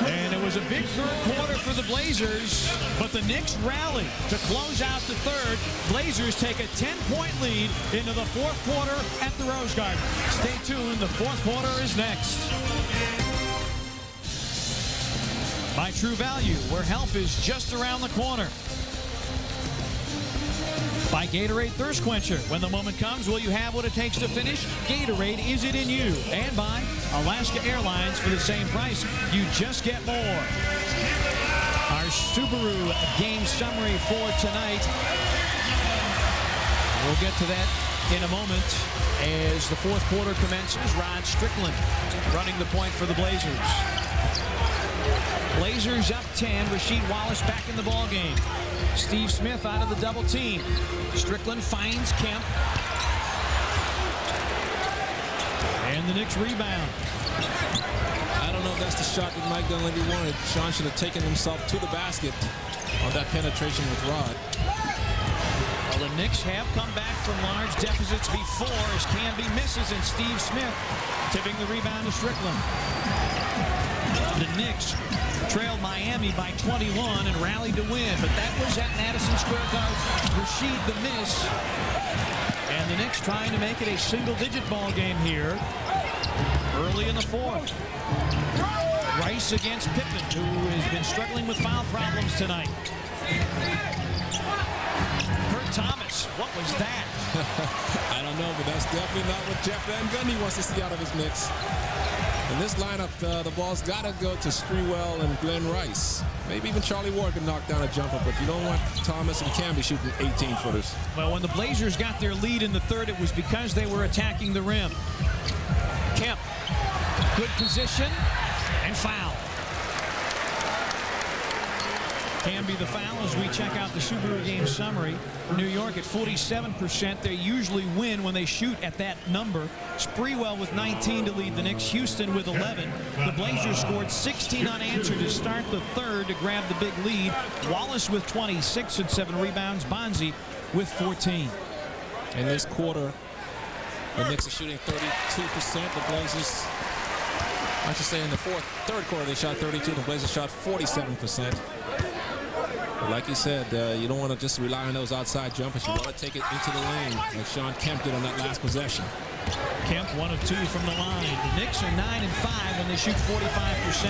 And it was a big third quarter for the Blazers. But the Knicks rally to close out the third. Blazers take a 10-point lead into the fourth quarter at the Rose Garden. Stay tuned. The fourth quarter is next. By True Value, where help is just around the corner. By Gatorade Thirst Quencher. When the moment comes, will you have what it takes to finish? Gatorade, is it in you? And by Alaska Airlines, for the same price, you just get more. Our Subaru game summary for tonight. We'll get to that in a moment as the fourth quarter commences. R.Strickland running the point for the Blazers. Blazers up 10. R.Wallace back in the ball game. Steve Smith out of the double team. Strickland finds Kemp. And the Knicks rebound. I don't know if that's the shot that Mike Dunleavy wanted. Sean should have taken himself to the basket on that penetration with Rod. Well, the Knicks have come back from large deficits before as Camby misses and Steve Smith tipping the rebound to Strickland. The Knicks trailed Miami by 21 and rallied to win, but that was at Madison Square Garden. Rasheed the miss. And the Knicks trying to make it a single-digit ball game here early in the fourth. Rice against Pippen, who has been struggling with foul problems tonight. Kurt Thomas, what was that? I don't know, but that's definitely not what Jeff Van Gundy wants to see out of his Knicks. In this lineup, the ball's got to go to Sprewell and Glenn Rice. Maybe even Charlie Ward can knock down a jumper, but you don't want Thomas and Camby shooting 18-footers. Well, when the Blazers got their lead in the third, it was because they were attacking the rim. Kemp, good position, and foul. Camby the foul as we check out the Subaru game summary. New York at 47%. They usually win when they shoot at that number. Sprewell with 19 to lead the Knicks. Houston with 11. The Blazers scored 16 unanswered to start the third to grab the big lead. Wallace with 26 and 7 rebounds. Bonzi with 14. In this quarter, the Knicks are shooting 32%. The Blazers, I should say in the third quarter, they shot 32. The Blazers shot 47%. Like you said, you don't want to just rely on those outside jumpers. You want to take it into the lane, like Sean Kemp did on that last possession. Kemp 1 of 2 from the line. The Knicks are 9 and 5 when they shoot 45%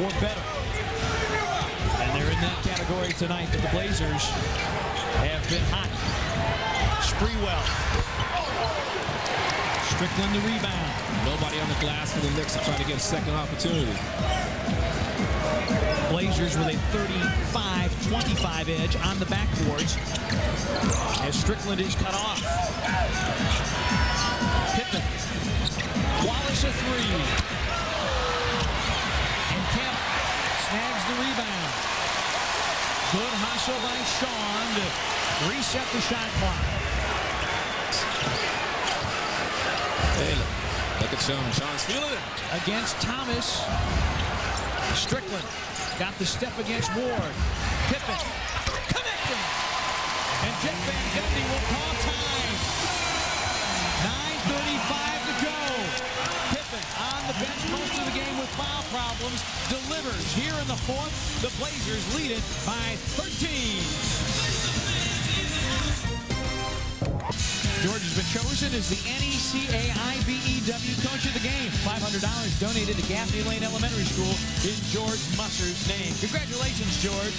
or better. And they're in that category tonight. But the Blazers have been hot. Sprewell. Strickland the rebound. Nobody on the glass for the Knicks to try to get a second opportunity. Blazers with a 35-25 edge on the backboards as Strickland is cut off. Pippen. Wallace a three. And Kemp snags the rebound. Good hustle by Sean to reset the shot clock. Hey, look at Sean. Sean's feeling it. Against Thomas. Strickland got the step against Ward. Pippen connecting. And Jeff Van Gundy will call time. 9:35 to go. Pippen on the bench most of the game with foul problems. Delivers here in the fourth. The Blazers lead it by 13. George has been chosen as the NECAIBEW Coach of the Game. $500 donated to Gaffney Lane Elementary School in George Musser's name. Congratulations, George.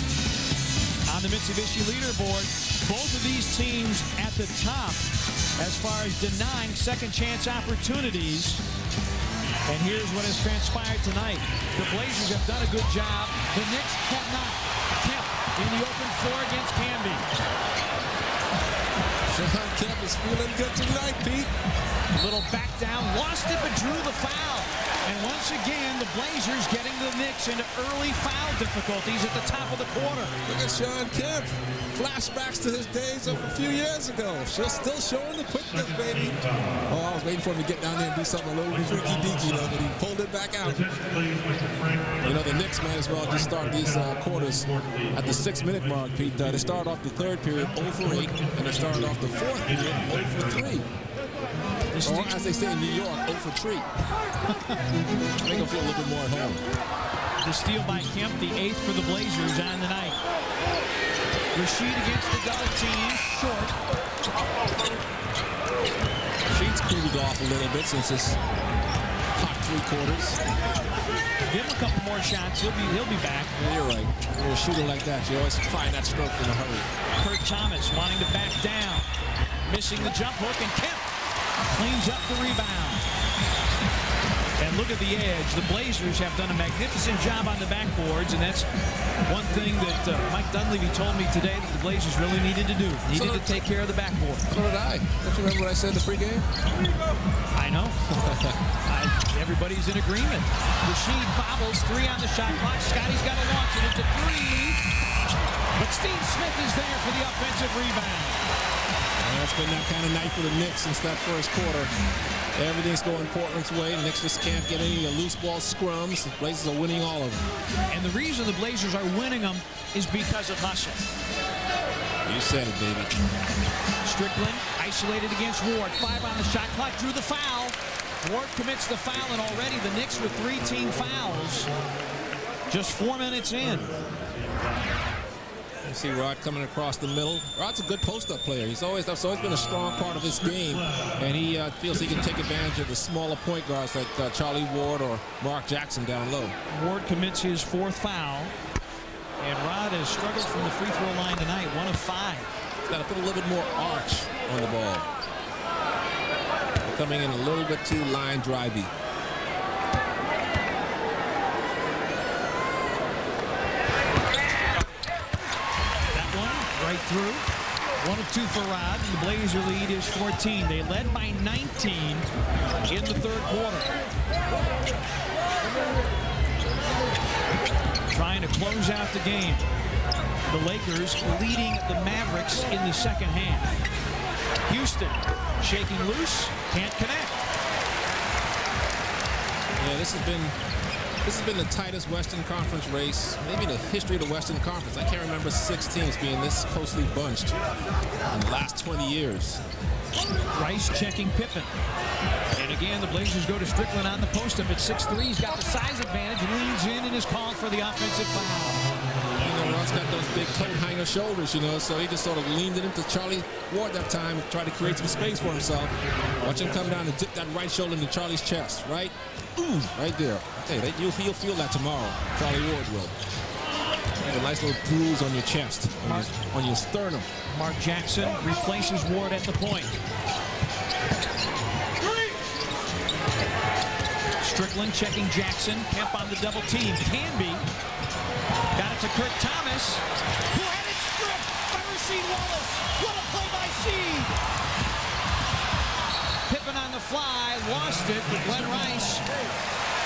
On the Mitsubishi leaderboard, both of these teams at the top as far as denying second chance opportunities. And here's what has transpired tonight. The Blazers have done a good job. The Knicks have not. Kemp in the open floor against Camby. Sean Kemp is feeling good tonight, Pete. A little back down, lost it, but drew the foul. And once again, the Blazers getting the Knicks into early foul difficulties at the top of the quarter. Look at S.Kemp. Flashbacks to his days of a few years ago. Still showing the quickness, baby. Oh, I was waiting for him to get down there and do something a little freaky deaky, but he pulled it back out. You know, the Knicks might as well just start these quarters at the 6-minute mark, Pete. They started off the third period 0 for 8, and they started off the fourth period 0 for 3. Or as they say in New York, 0 for 3. Make them feel a little bit more at home. The steal by Kemp, the 8th for the Blazers on the night. Rashid against the double team, short. Rashid's cooled off a little bit since his hot 3 quarters. Give him a couple more shots, he'll be back. Yeah, you're right. When you're shooting like that, you always find that stroke in a hurry. Kurt Thomas wanting to back down. Missing the jump hook, and Kemp cleans up the rebound. And look at the edge. The Blazers have done a magnificent job on the backboards, and that's one thing that Mike Dunleavy told me today that the Blazers really needed to do. Needed to take care of the backboard. So did I. Don't you remember what I said in the pregame? I know. Everybody's in agreement. Rashid bobbles, 3 on the shot clock. Scotty's got to launch it into 3. But Steve Smith is there for the offensive rebound. And it's been that kind of night for the Knicks since that first quarter. Everything's going Portland's way. The Knicks just can't get any loose ball scrums. The Blazers are winning all of them. And the reason the Blazers are winning them is because of hustle. You said it, baby. Strickland isolated against Ward. 5 on the shot clock. Drew the foul. Ward commits the foul, and already the Knicks with 3 team fouls. Just 4 minutes in. You see Rod coming across the middle. Rod's a good post-up player. That's always been a strong part of his game, and he feels he can take advantage of the smaller point guards like Charlie Ward or Mark Jackson down low. Ward commits his 4th foul, and Rod has struggled from the free throw line tonight, 1 of 5. He's got to put a little bit more arch on the ball. They're coming in a little bit too line drivey. Right through. 1 of 2 for Rod, and the Blazer lead is 14. They led by 19 in the 3rd quarter. Trying to close out the game. The Lakers leading the Mavericks in the 2nd half. Houston shaking loose, can't connect. Yeah, this has been the tightest Western Conference race, maybe in the history of the Western Conference. I can't remember 6 teams being this closely bunched in the last 20 years. Rice checking Pippen. And again, the Blazers go to Strickland on the post-up at 6'3". He's got the size advantage, leans in and is called for the offensive foul. You know, Rod's got those big coat hanger shoulders, you know, so he just sort of leaned it into Charlie Ward that time and tried to create some space for himself. Watch him come down and dip that right shoulder into Charlie's chest, right? Ooh, right there. I tell you, you'll feel that tomorrow. Charlie Ward will. You have a nice little bruise on your chest, on your sternum. Mark Jackson replaces Ward at the point. Strickland checking Jackson. Kemp on the double team. Canby got it to Kurt Thomas, who had it stripped by R.Wallace. What a play by Seed. Pippen on the fly, lost it. Glenn Rice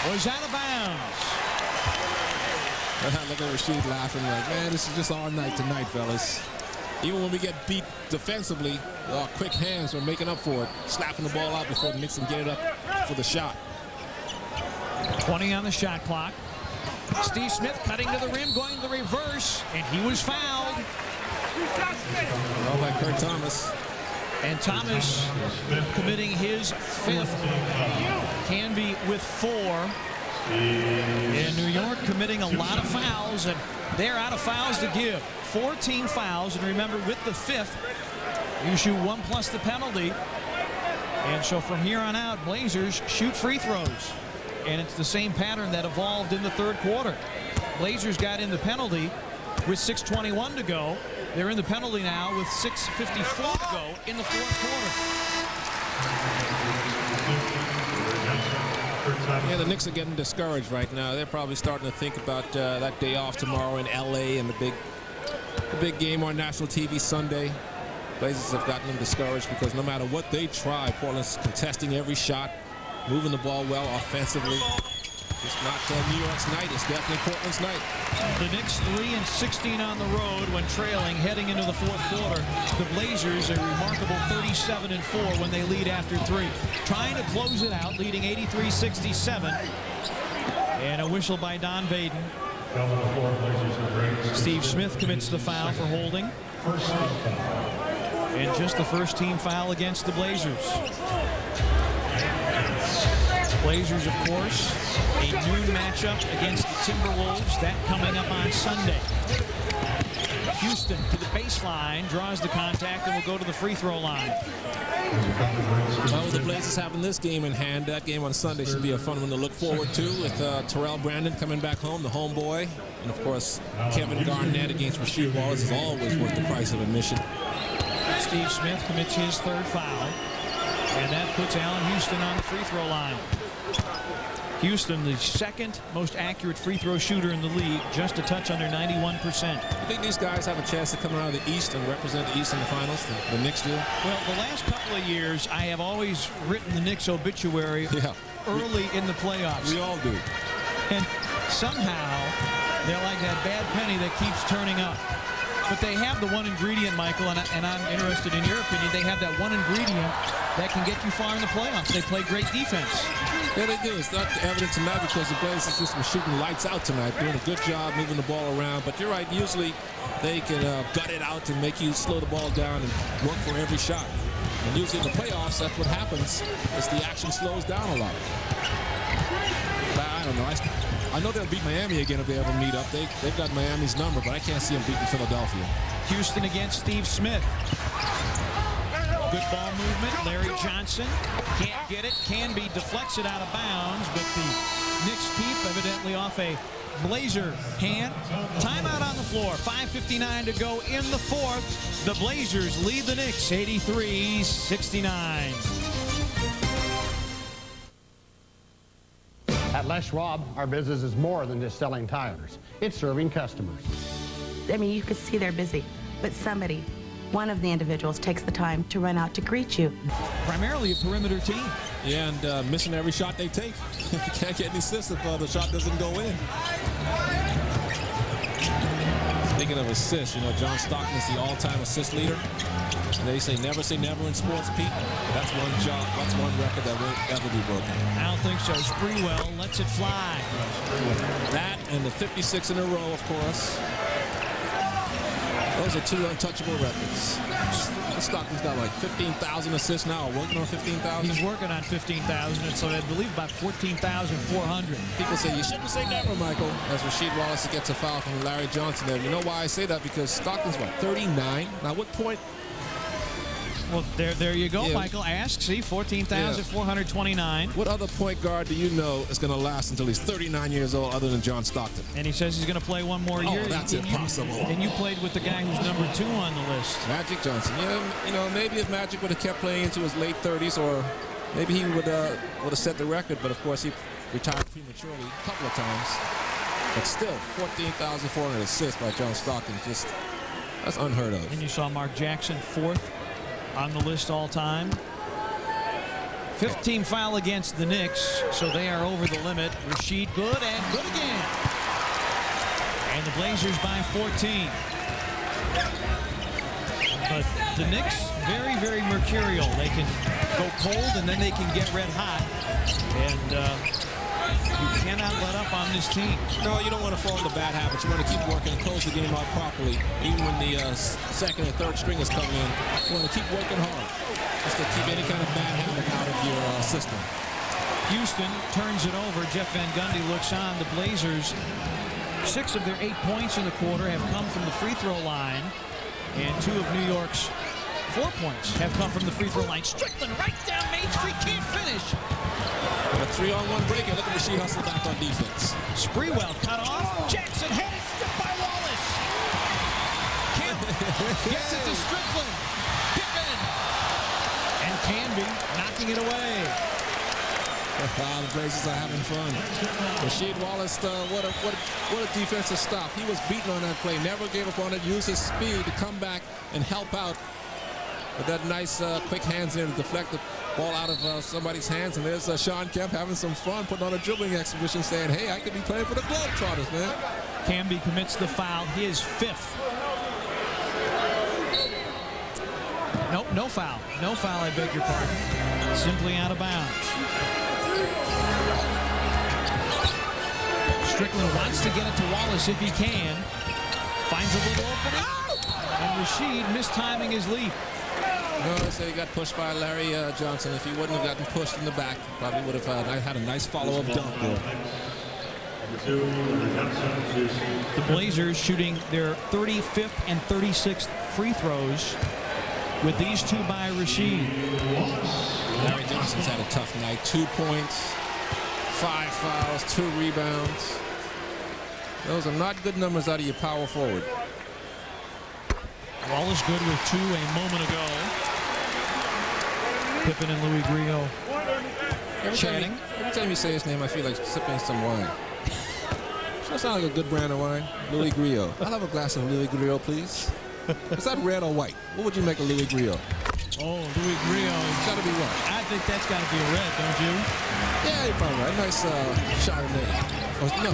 was out of bounds. Look at Rashid laughing like, man, this is just our night tonight, fellas. Even when we get beat defensively, our quick hands are making up for it, slapping the ball out before the Knicks can get it up for the shot. 20 on the shot clock. Steve Smith cutting to the rim, going the reverse, and he was fouled. All by Kurt Thomas. And Thomas committing his 5th. Canby with 4. And New York committing a lot of fouls, and they're out of fouls to give. 14 fouls, and remember, with the 5th, you shoot 1 plus the penalty. And so from here on out, Blazers shoot free throws. And it's the same pattern that evolved in the 3rd quarter. Blazers got in the penalty with 6:21 to go. They're in the penalty now with 6:54 to go in the 4th quarter. Yeah, the Knicks are getting discouraged right now. They're probably starting to think about that day off tomorrow in L.A. and the big game on national TV Sunday. Blazers have gotten them discouraged because no matter what they try, Portland's contesting every shot, moving the ball well offensively. It's not New York's night. It's definitely Portland's night. The Knicks 3-16 on the road when trailing heading into the fourth quarter. The Blazers a remarkable 37-4 when they lead after 3. Trying to close it out, leading 83-67. And a whistle by Don Vaden. Steve Smith commits the foul for holding. And just the first team foul against the Blazers. Blazers, of course, a noon matchup against the Timberwolves. That coming up on Sunday. Houston to the baseline, draws the contact, and will go to the free throw line. Well, the Blazers having this game in hand. That game on Sunday should be a fun one to look forward to, with Terrell Brandon coming back home, the homeboy. And, of course, Kevin Garnett against R.Wallace is always worth the price of admission. Steve Smith commits his third foul, and that puts Allen Houston on the free throw line. Houston, the second most accurate free throw shooter in the league, just a touch under 91%. I think these guys have a chance to come out of the East and represent the East in the finals. The Knicks do. Well, the last couple of years, I have always written the Knicks obituary early in the playoffs. We all do. And somehow, they're like that bad penny that keeps turning up. But they have the one ingredient, Michael, and I'm interested in your opinion. They have that one ingredient that can get you far in the playoffs. They play great defense. Yeah, they do. It's not evidence of magic because the Blazers just were shooting lights out tonight, doing a good job moving the ball around. But you're right, usually they can gut it out and make you slow the ball down and work for every shot. And usually in the playoffs, that's what happens, is the action slows down a lot. But I don't know. I know they'll beat Miami again if they ever meet up. They've got Miami's number, but I can't see them beating Philadelphia. Houston against Steve Smith. Good ball movement. Larry Johnson can't get it. Canby deflects it out of bounds, but the Knicks keep evidently off a Blazer hand. Timeout on the floor. 5:59 to go in the fourth. The Blazers lead the Knicks 83-69. At Les Schwab, our business is more than just selling tires. It's serving customers. I mean, you could see they're busy, but somebody, one of the individuals, takes the time to run out to greet you. Primarily a perimeter team. Yeah, and missing every shot they take. You can't get any assists if the shot doesn't go in. Speaking of assists, you know, John Stockton is the all-time assist leader. And they say never in sports, Pete. That's one job, that's one record that will ever be broken. I don't think so. Sprewell lets it fly. That and the 56 in a row, of course. Those are two untouchable records. Stockton's got like 15,000 assists now, working on 15,000. He's working on 15,000, and so I believe about 14,400. People say you shouldn't say never, Michael, as R.Wallace gets a foul from Larry Johnson there. You know why I say that? Because Stockton's what, 39? Now, what point? Well, there you go, Michael. Ask. See, 14,429. What other point guard do you know is going to last until he's 39 years old other than John Stockton? And he says he's going to play one more year. Oh, that's impossible. And you played with the guy who's number 2 on the list. Magic Johnson. Yeah, you know, maybe if Magic would have kept playing into his late 30s, or maybe he would have set the record. But, of course, he retired prematurely a couple of times. But still, 14,400 assists by John Stockton. Just, that's unheard of. And you saw Mark Jackson, 4th on the list all time. 15 foul against the Knicks, so they are over the limit. Rasheed good and good again. And the Blazers by 14. But the Knicks, very, very mercurial. They can go cold and then they can get red hot. And you cannot let up on this team. No, you don't want to fall into bad habits. You want to keep working and close the game out properly. Even when the second and third stringers come in, you want to keep working hard just to keep any kind of bad habit out of your system. Houston turns it over. Jeff Van Gundy looks on. The Blazers, 6 of their 8 points in the quarter have come from the free throw line. And 2 of New York's 4 points have come from the free throw line. Strickland right down Main Street, can't finish. A 3-on-1 break, and look at Rasheed hustle back on defense. Sprewell cut off. Jackson headed, stripped by Wallace. Kemp gets it to Strickland. Pippen. And Canby knocking it away. The Blazers are having fun. Rasheed Wallace, what a defensive stop. He was beaten on that play, never gave up on it, used his speed to come back and help out with that nice quick hands there to deflect the ball out of somebody's hands, and there's Sean Kemp having some fun, putting on a dribbling exhibition, saying, hey, I could be playing for the Globetrotters, man. Camby commits the foul, his 5th. Nope, no foul. No foul, I beg your pardon. Simply out of bounds. Strickland wants to get it to Wallace if he can. Finds a little opening. And Rasheed mistiming his leap. No, so he got pushed by Larry Johnson. If he wouldn't have gotten pushed in the back, probably would have had a nice follow-up dunk there. The Blazers shooting their 35th and 36th free throws with these 2 by Rasheed. Larry Johnson's had a tough night. 2 points, 5 fouls, 2 rebounds. Those are not good numbers out of your power forward. Wallace good with 2 a moment ago. Pippen and Louis Griot chatting. Every time you say his name, I feel like sipping some wine. That sounds like a good brand of wine. Louis Griot. I'll have a glass of Louis Griot, please. Is that red or white? What would you make a Louis Griot? Oh, Louis Griot. It's got to be white. I think that's got to be a red, don't you? Yeah, you're probably right. Nice Chardonnay. Oh, no.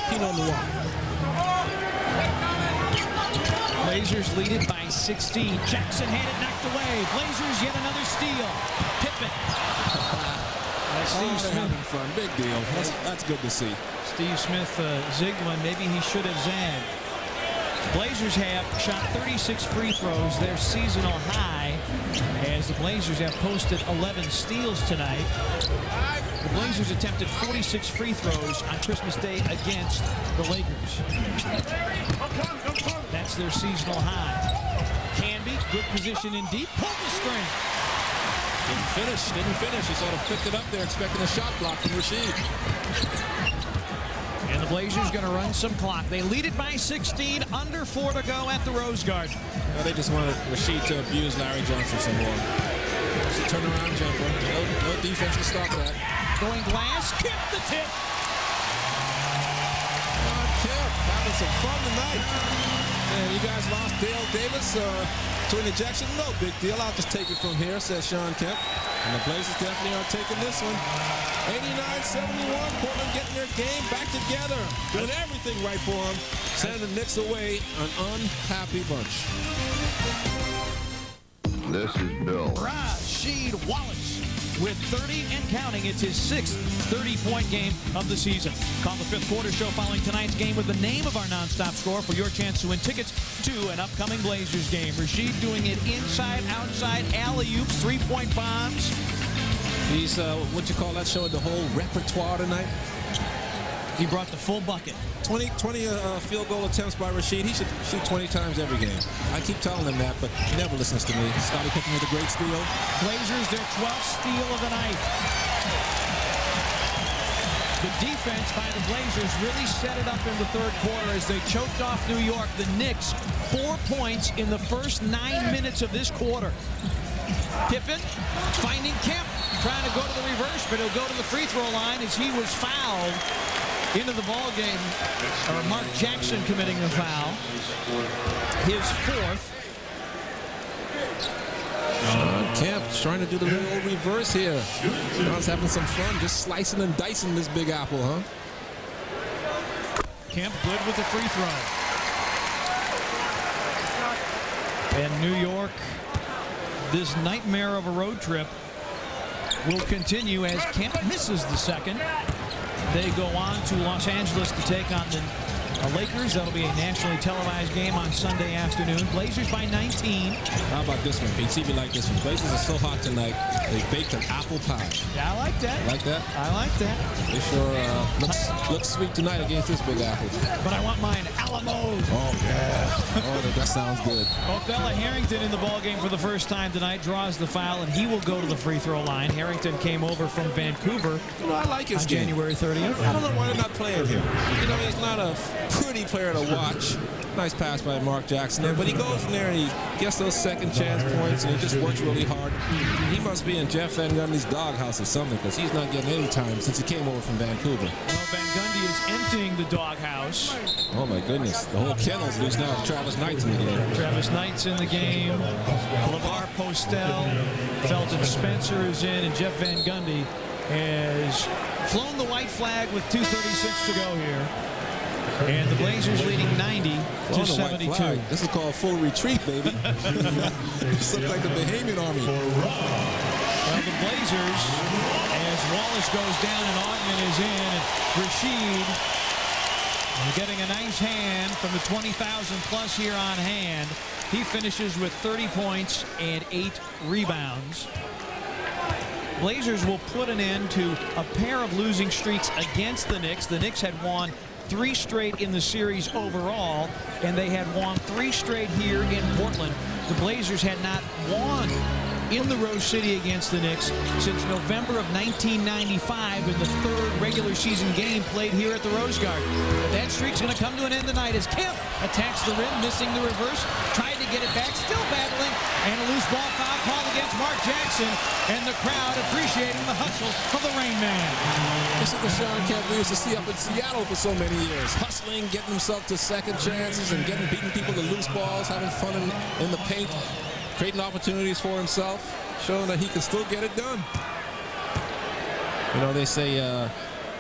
Pinot Noir. Blazers lead it by 16. Jackson had it knocked away. Blazers yet another steal. Pippen. Steve Smith having fun. Big deal. That's good to see. Steve Smith zigged one. Maybe he should have zagged. Blazers have shot 36 free throws, their seasonal high, as the Blazers have posted 11 steals tonight. The Blazers attempted 46 free throws on Christmas Day against the Lakers. That's their seasonal high. Camby, good position in deep, pulled the string. Didn't finish. He sort of picked it up there, expecting a shot block from Rasheed. And the Blazers going to run some clock. They lead it by 16, under 4 to go at the Rose Garden. Well, they just wanted Rasheed to abuse Larry Johnson some more. It's a turnaround jumper. No defense to stop that. Going glass, Kemp the tip. Kemp having some fun tonight. And you guys lost Dale Davis to an ejection. No big deal. I'll just take it from here, says Sean Kemp. And the Blazers definitely are taking this one. 89-71. Portland getting their game back together. Doing everything right for them. Sending the Knicks away, an unhappy bunch. This is Bill. Rasheed Wallace with 30 and counting. It's his 6th 30-point game of the season. Call the 5th quarter show following tonight's game with the name of our nonstop score for your chance to win tickets to an upcoming Blazers game. Rasheed doing it inside, outside, alley-oops, 3-point bombs. He's, what you call that, showing the whole repertoire tonight. He brought the full bucket. 20 field goal attempts by Rasheed. He should shoot 20 times every game. I keep telling him that, but he never listens to me. Scottie Pippen with a great steal. Blazers, their 12th steal of the night. The defense by the Blazers really set it up in the 3rd quarter as they choked off New York. The Knicks, 4 points in the first 9 minutes of this quarter. Pippen finding Kemp, trying to go to the reverse, but he'll go to the free throw line as he was fouled into the ball game. Or Mark Jackson committing the foul. His 4th. Kemp trying to do the little reverse here. Sean's having some fun just slicing and dicing this Big Apple, huh? Kemp good with the free throw. And New York, this nightmare of a road trip will continue as Kemp misses the second. They go on to Los Angeles to take on the Lakers. That'll be a nationally televised game on Sunday afternoon. Blazers by 19. How about this one, Pete? See if you like this one. Blazers are so hot tonight, they baked an apple pie. Yeah, I like that. Like that? I like that. They sure look sweet tonight against this Big Apple. But I want mine Alamo. Oh, yeah. Oh, that sounds good. Othello Harrington in the ballgame for the first time tonight draws the foul, and he will go to the free throw line. Harrington came over from Vancouver I like his on game. January 30th. I don't know why they're not playing him. You know, he's not a pretty player to watch. Nice pass by Mark Jackson there, but he goes in there and he gets those second chance points and he just works really hard. He must be in Jeff Van Gundy's doghouse or something, because he's not getting any time since he came over from Vancouver. Well, Van Gundy is emptying the doghouse. Oh, my goodness. The whole kennel's loose now. Travis Knight's in the game. Travis Knight's in the game. LeVar Postel, Felton Spencer is in, and Jeff Van Gundy has flown the white flag with 2:36 to go here. And the Blazers leading 90-72. This is called full retreat, baby. This looks like the Bahamian Army. Well, the Blazers, as Wallace goes down and Augment is in, and Rashid getting a nice hand from the 20,000 plus here on hand. He finishes with 30 points and 8 rebounds. Blazers will put an end to a pair of losing streaks against the Knicks. The Knicks had won 3 straight in the series overall, and they had won 3 straight here in Portland. The Blazers had not won in the Rose City against the Knicks since November of 1995 in the 3rd regular season game played here at the Rose Garden. But that streak's going to come to an end tonight as Kemp attacks the rim, missing the reverse, tried to get it back, still battling, and a loose ball foul called against Mark Jackson, and the crowd appreciating the hustle of the Rain Man. This is the Sean Kemp we used to see up in Seattle for so many years. Hustling, getting himself to second chances, and beating people to loose balls, having fun in the paint, creating opportunities for himself, showing that he can still get it done. You know, they say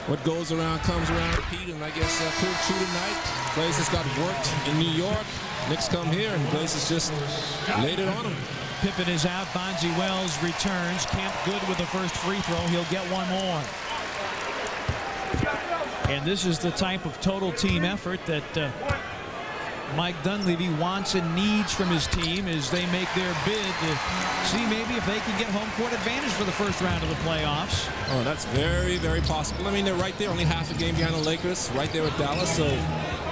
what goes around comes around, Pete, and I guess proved true tonight. Blazers got worked in New York. Knicks come here, and Blazers just laid it on them. Pippen is out. B.Wells returns. Kemp good with the first free throw. He'll get one more. And this is the type of total team effort that Mike Dunleavy wants and needs from his team as they make their bid to see maybe if they can get home court advantage for the first round of the playoffs. Oh, that's very, very possible. I mean, they're right there, only half a game behind the Lakers, right there with Dallas, so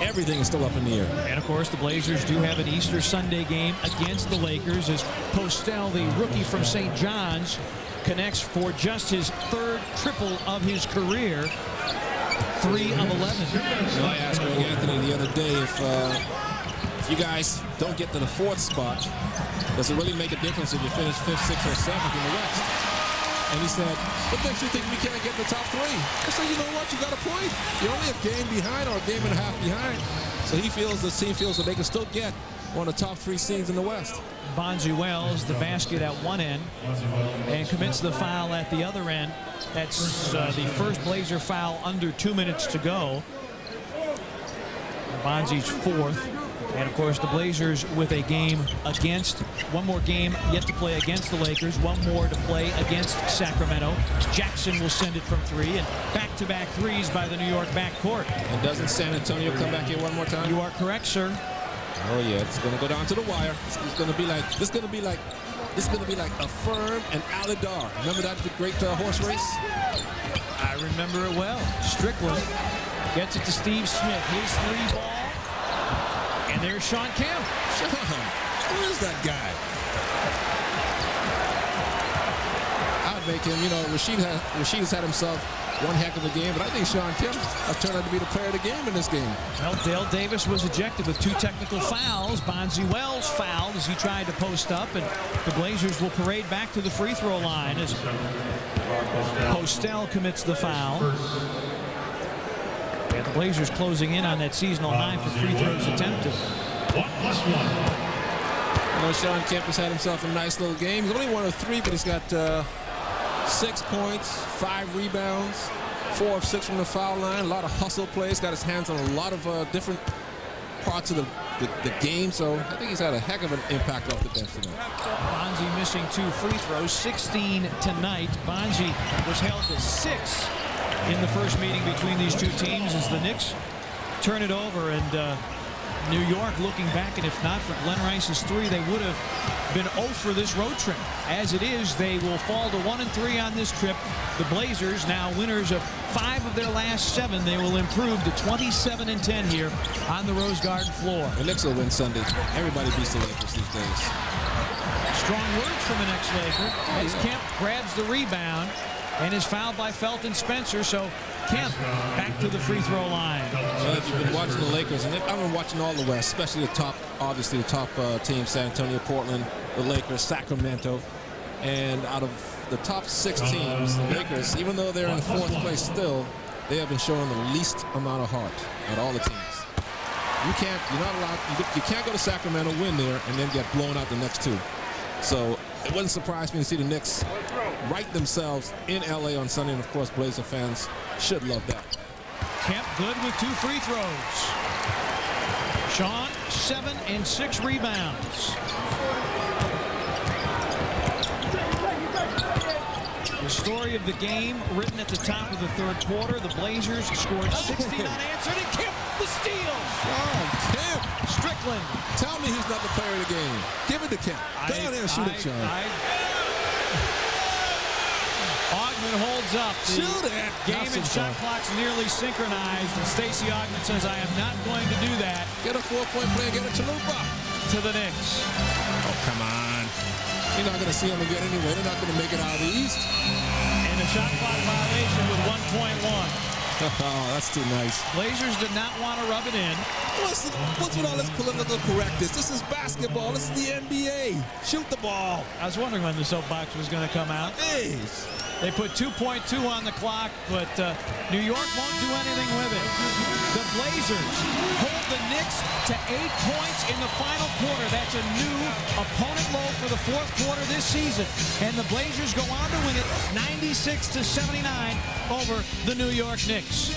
everything is still up in the air. And, of course, the Blazers do have an Easter Sunday game against the Lakers as Postel, the rookie from St. John's, connects for just his 3rd triple of his career, 3 of 11. You know, I asked Greg Anthony the other day if you guys don't get to the 4th spot, does it really make a difference if you finish 5th, 6th, or 7th in the West? And he said, what makes you think we can't get in the top 3? I said, you know what? You got a point. You're only a game behind or a game and a half behind. So he feels, the team feels that they can still get one of the top 3 seeds in the West. B.Wells, the basket at one end, and commits the foul at the other end. That's the first Blazer foul under 2 minutes to go. Bonzi's 4th. And, of course, the Blazers with a game against, one more game yet to play against the Lakers, one more to play against Sacramento. Jackson will send it from 3, and back-to-back threes by the New York backcourt. And doesn't San Antonio come back here one more time? You are correct, sir. Oh yeah, it's going to go down to the wire. It's going to be like a Firm and Alidar. Remember that great horse race? I remember it well. Strickland gets it to Steve Smith. His 3 ball. And there's Sean Kemp. Sean, who is that guy? I'd make him, you know, Rashid has had himself one heck of a game, but I think Sean Kemp has turned out to be the player of the game in this game. Well, Dale Davis was ejected with 2 technical fouls. B.Wells fouled as he tried to post up, and the Blazers will parade back to the free throw line as Postel commits the foul. And the Blazers closing in on that seasonal high for free throws attempted. 1+1. I know Sean Kemp has had himself a nice little game. He's only 1 of 3, but he's got 6 points, 5 rebounds, 4 of 6 from the foul line. A lot of hustle plays. Got his hands on a lot of different parts of the game. So I think he's had a heck of an impact off the bench tonight. Bonzi missing 2 free throws, 16 tonight. Bonzi was held to 6 in the first meeting between these 2 teams as the Knicks turn it over, and New York looking back, and if not for Glenn Rice's 3, they would have been 0 for this road trip. As it is, they will fall to 1-3 on this trip. The Blazers, now winners of 5 of their last 7, they will improve to 27-10 here on the Rose Garden floor. The Knicks will win Sunday. Everybody beats the Lakers these days. Strong words from an ex-Laker as Kemp grabs the rebound and is fouled by Felton Spencer, so Kemp back to the free throw line. Well, if you've been watching the Lakers, and I've been watching all the West, especially the top, obviously the top teams, San Antonio, Portland, the Lakers, Sacramento. And out of the top 6 teams, the Lakers, even though they're in 4th place still, they have been showing the least amount of heart out of all the teams. You're not allowed, you can't go to Sacramento, win there, and then get blown out the next 2. So it wouldn't surprise me to see the Knicks right themselves in LA on Sunday, and of course Blazer fans should love that. Kemp good with 2 free throws. Sean, 7 and 6 rebounds. The story of the game written at the top of the 3rd quarter. The Blazers scored 16 unanswered, and Kemp the steal. Oh, Kemp. Strickland. Tell me he's not the player of the game. Give it to Kemp. Go down there and shoot it, Sean. Ogden holds up. Shoot it. Game and shot clock's nearly synchronized, and Stacey Ogden says, I am not going to do that. Get a 4-point play and get a chalupa. To the Knicks. Oh, come on. You're not going to see them again anyway. They're not going to make it out of the East. And a shot clock violation with 1.1. Oh, that's too nice. Blazers did not want to rub it in. What's with all this political correctness? This is basketball. This is the NBA. Shoot the ball. I was wondering when the soapbox was going to come out. Jeez. They put 2.2 on the clock, but New York won't do anything with it. The Blazers hold the Knicks to 8 points in the final quarter. That's a new opponent low for the 4th quarter this season. And the Blazers go on to win it 96-79 over the New York Knicks.